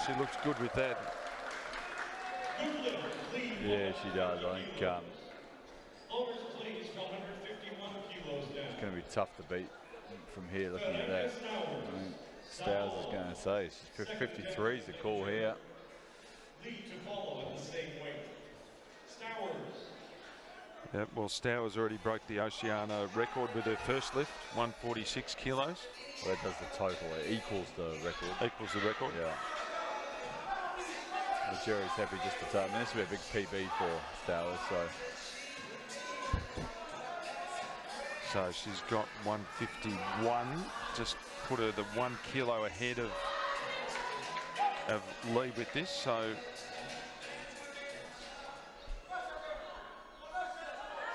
She looks good with that. Yeah, she does. I think it's going to be tough to beat from here looking at that. I mean, Stowers is going to say she's 53 is the call here. Yeah, well, Stowers already broke the Oceania record with her first lift, 146 kilos. Well, that does the total. It equals the record. Equals the record. Yeah. Well, Jerry's happy just to take. I mean, this will be a big PB for Stowers, so she's got 151. Just put her the 1 kilo ahead of Lee with this. So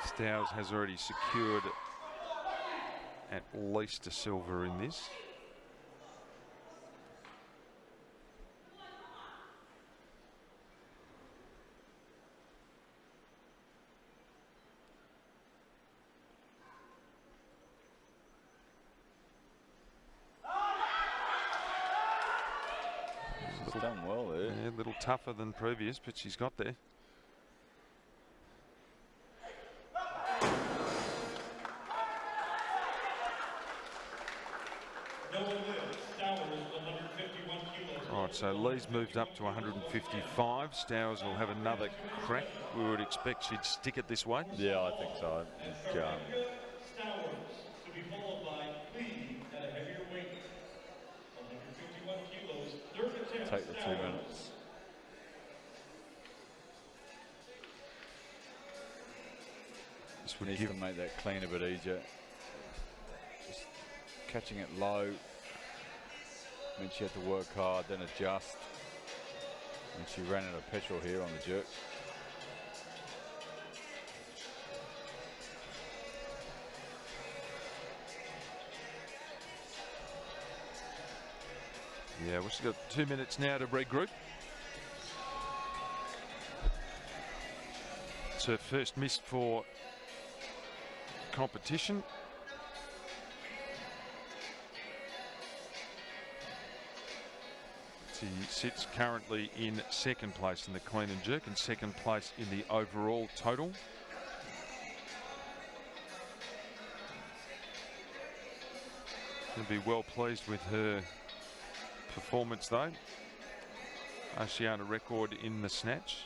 Stowers has already secured at least a silver in this. She's done well there. Yeah, a little tougher than previous, but she's got there. Right, so Lee's moved up to 155. Stowers will have another crack. We would expect she'd stick it this way. Yeah, I think so. Take the 2 minutes. This would need to make that clean a bit easier. Just catching it low. Meant she had to work hard, then adjust. And she ran out of petrol here on the jerk. Yeah, well, she's got 2 minutes now to regroup. It's her first miss for competition. She sits currently in second place in the clean and jerk and second place in the overall total. She'll be well pleased with her performance though. Oceania record in the snatch,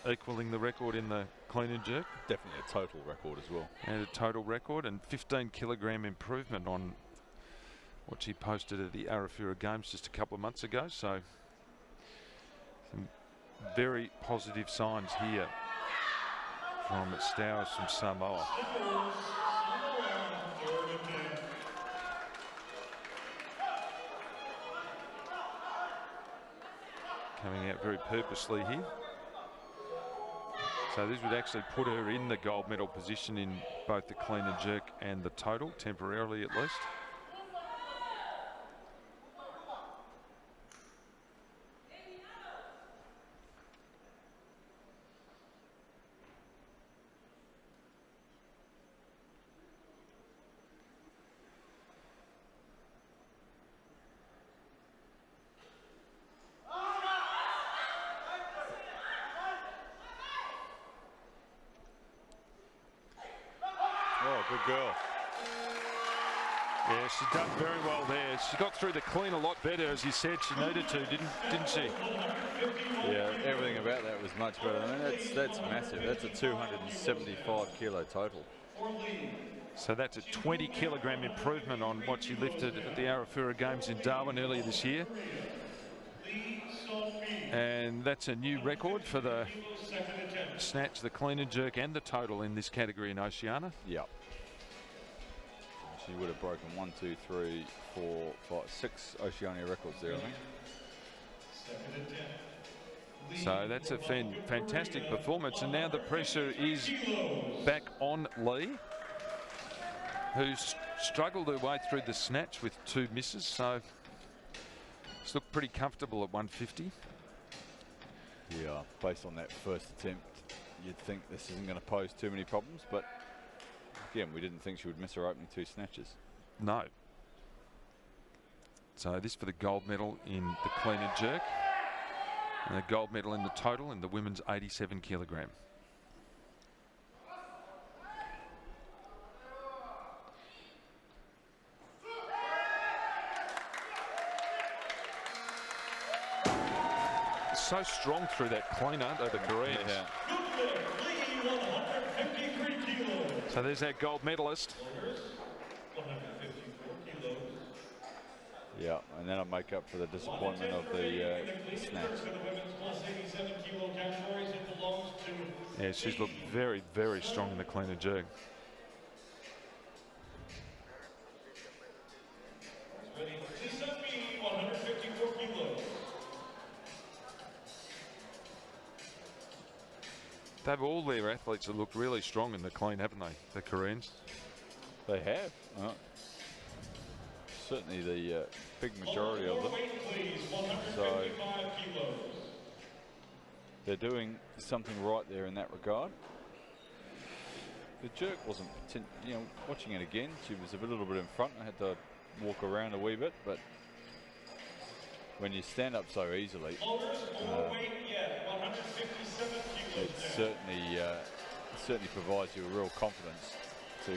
equaling the record in the clean and jerk. Definitely a total record as well. And a total record, and 15-kilogram improvement on what she posted at the Arafura Games just a couple of months ago. So some very positive signs here from Stowers from Samoa. Coming out very purposely here. So this would actually put her in the gold medal position in both the clean and jerk and the total, temporarily at least. Good girl. Yeah, she's done very well there. She got through the clean a lot better, as you said she needed to, didn't she? Yeah, everything about that was much better. I mean, that's massive. That's a 275 kilo total. So that's a 20-kilogram improvement on what she lifted at the Arafura Games in Darwin earlier this year. And that's a new record for the snatch, the clean and jerk and the total in this category in Oceania. Yep. She would have broken 1, 2, 3, 4, 5, 6 Oceania records there, I think. So that's a fantastic performance, and now the pressure is back on Lee, who's struggled her way through the snatch with 2 misses, so she's looked pretty comfortable at 150. Yeah, based on that first attempt, you'd think this isn't going to pose too many problems, but again, we didn't think she would miss her opening 2 snatches. No. So this for the gold medal in the clean and jerk, and the gold medal in the total in the women's 87 kilogram. So strong through that clean, aren't they, the Koreans? Yeah. So there's our gold medalist. Yeah, and that'll make up for the disappointment of the snatch. Yeah, she's looked very, very strong in the clean and jerk. They've all their athletes have looked really strong in the clean, haven't they, the Koreans? They have. Certainly the big majority of them. So they're doing something right there in that regard. The jerk wasn't, watching it again, she was a little bit in front. I had to walk around a wee bit, but when you stand up so easily, it certainly provides you a real confidence to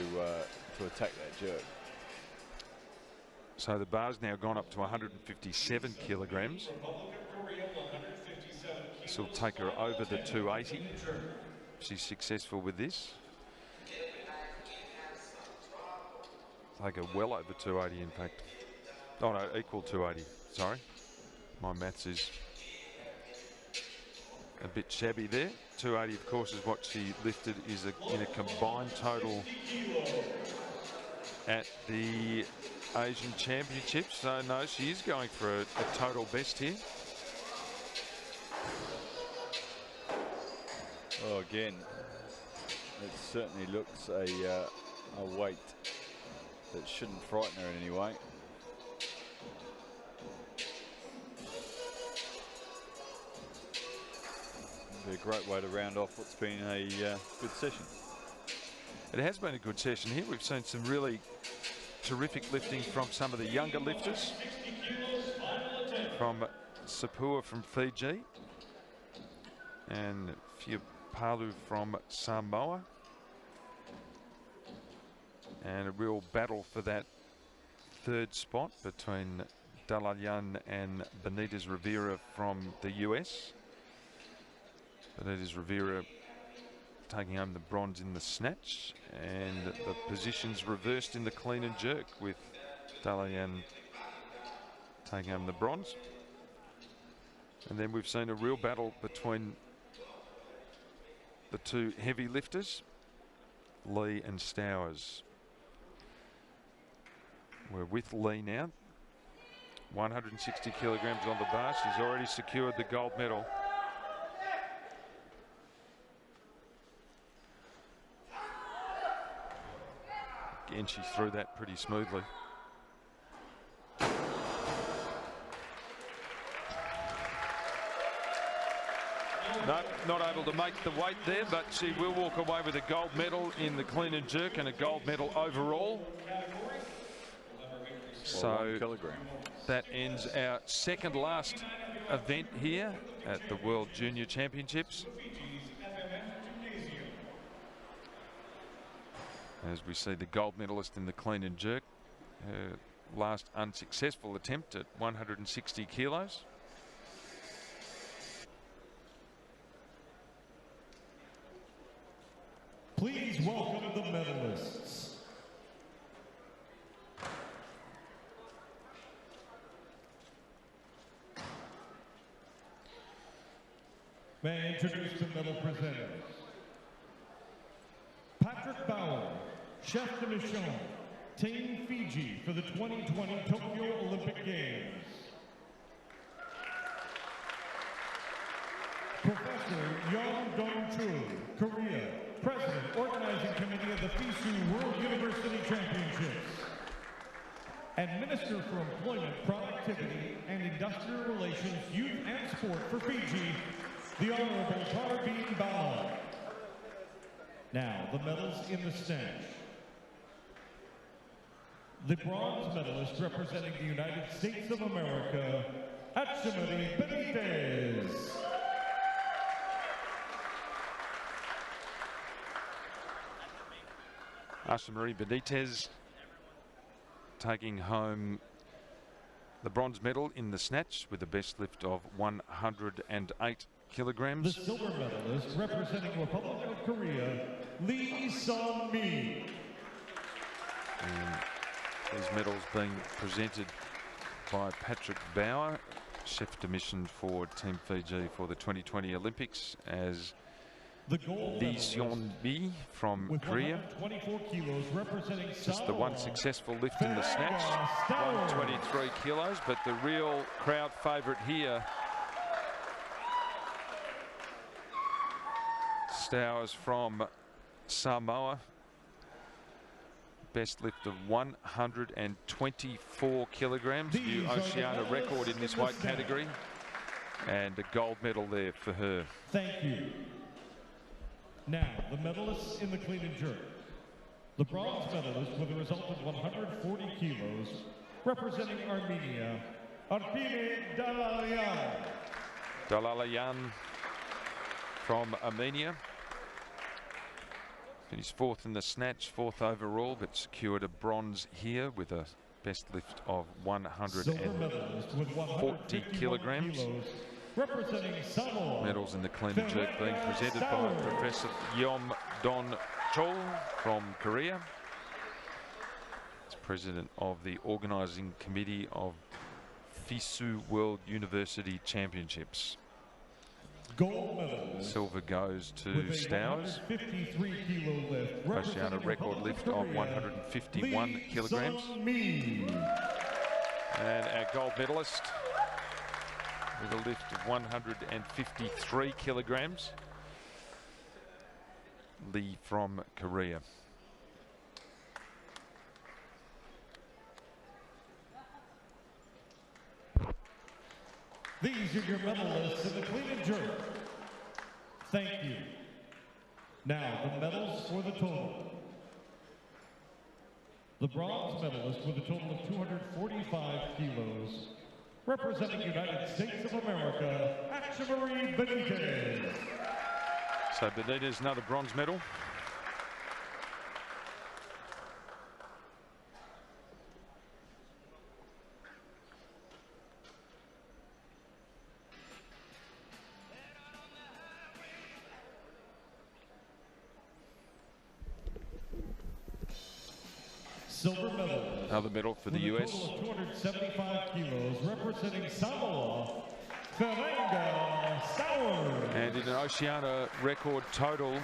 attack that jerk. So the bar's now gone up to 157 kilograms. This will take her over the 280. She's successful with this. Take her well over 280, in fact. Oh no, equal 280. Sorry, my maths is a bit shabby there. 280, of course, is what she lifted in a combined total at the Asian Championships. So no, she is going for a total best here. Oh, again, it certainly looks a weight that shouldn't frighten her in any way. Be a great way to round off what's been a good session. It has been a good session here. We've seen some really terrific lifting from some of the younger lifters. From Sapua from Fiji and Fiapalu from Samoa. And a real battle for that third spot between Dalalian and Benitez Rivera from the US. Benitez Rivera taking home the bronze in the snatch, and the positions reversed in the clean and jerk, with Dalalian taking home the bronze. And then we've seen a real battle between the two heavy lifters, Lee and Stowers. We're with Lee now. 160 kilograms on the bar. She's already secured the gold medal. Again, she threw that pretty smoothly. No, not able to make the weight there, but she will walk away with a gold medal in the clean and jerk and a gold medal overall. So that ends our second last event here at the World Junior Championships. As we see the gold medalist in the clean and jerk, her last unsuccessful attempt at 160 kilos. Please welcome the medalists. May I introduce the medal presenters. Patrick Bauer, Chef de Mission, Team Fiji for the 2020 Tokyo Olympic Games. Professor Yong Dong-chul, Korea, President, Organizing Committee of the FISU World University Championships. And Minister for Employment, Productivity, and Industrial Relations, Youth and Sport for Fiji, the Honorable Tarbeen Bauer. Now, the medals in the snatch. The bronze medalist representing the United States of America, Achimari Benitez. Achimari Benitez taking home the bronze medal in the snatch with a best lift of 108 kilograms. The silver medalist representing Republic of Korea, Lee Sun-mi. These medals being presented by Patrick Bauer, chef de mission for Team Fiji for the 2020 Olympics, as Lee Sun-mi from Korea. 24 kilos representing just the one successful lift in the snatch, 123 kilos, but the real crowd favourite here, Stowers from Samoa. Best lift of 124 kilograms, new Oceania record in this weight category, and a gold medal there for her. Thank you. Now, the medalists in the clean and jerk. The bronze medalist with a result of 140 kilos, representing Armenia, Arpine Dalalian. Dalalian from Armenia. Finished fourth in the snatch, fourth overall, but secured a bronze here with a best lift of 140 kilograms. Representing Samoa. Medals in the clean and jerk being presented by Professor Yong Dong-chul from Korea. He's president of the Organizing Committee of FISU World University Championships. Gold medal. Silver goes to Stowers. 53 kilo lift. Oceania record lift of 151 kilograms. And our gold medalist with a lift of 153 kilograms, Lee from Korea. These are your medalists in the clean and jerk. Thank you. Now, the medals for the total. The bronze medalist with a total of 245 kilos, Representing United States of America, Marie Benitez. So Benitez, another bronze medal. Silver medal. Another medal for the US. 275 kilos, representing Samoa, Fernanda Sauer. And in an Oceania record total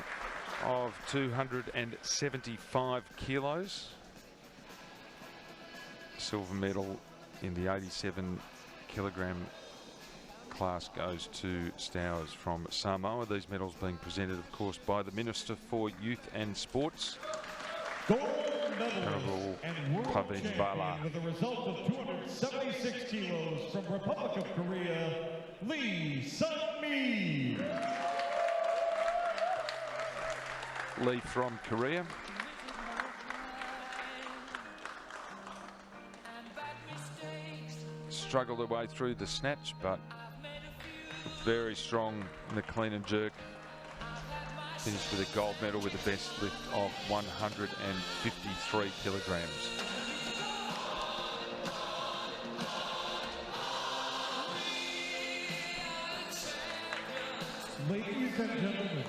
of 275 kilos. Silver medal in the 87 kilogram class goes to Stowers from Samoa. These medals being presented, of course, by the Minister for Youth and Sports, Honourable Pavin Bala. With a result of 276 kilos from Republic of Korea, Lee Sun-mi. Lee from Korea. Struggled their way through the snatch, but very strong in the clean and jerk. Finished with a gold medal with the best lift of 153 kilograms. Ladies and gentlemen.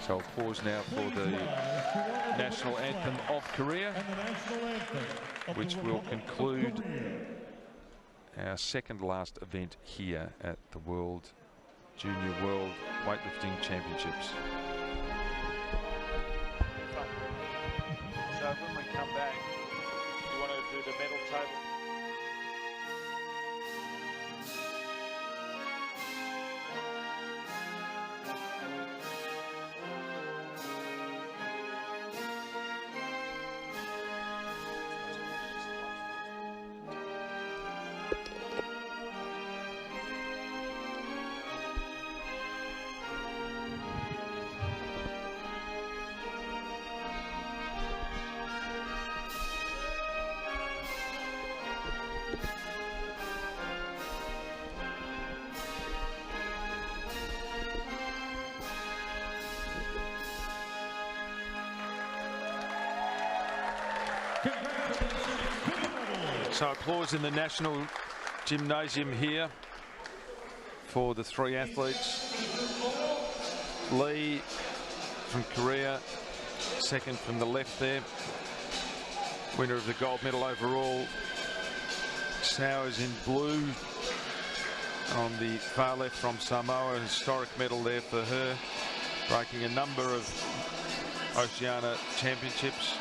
So I'll pause now for the national anthem of Korea, which will conclude our second last event here at the Junior World Weightlifting Championships. So when we come back, you want to do the medal table? So applause in the National Gymnasium here for the three athletes. Lee from Korea, second from the left there. Winner of the gold medal overall. Sowers in blue on the far left from Samoa. A historic medal there for her, breaking a number of Oceania championships.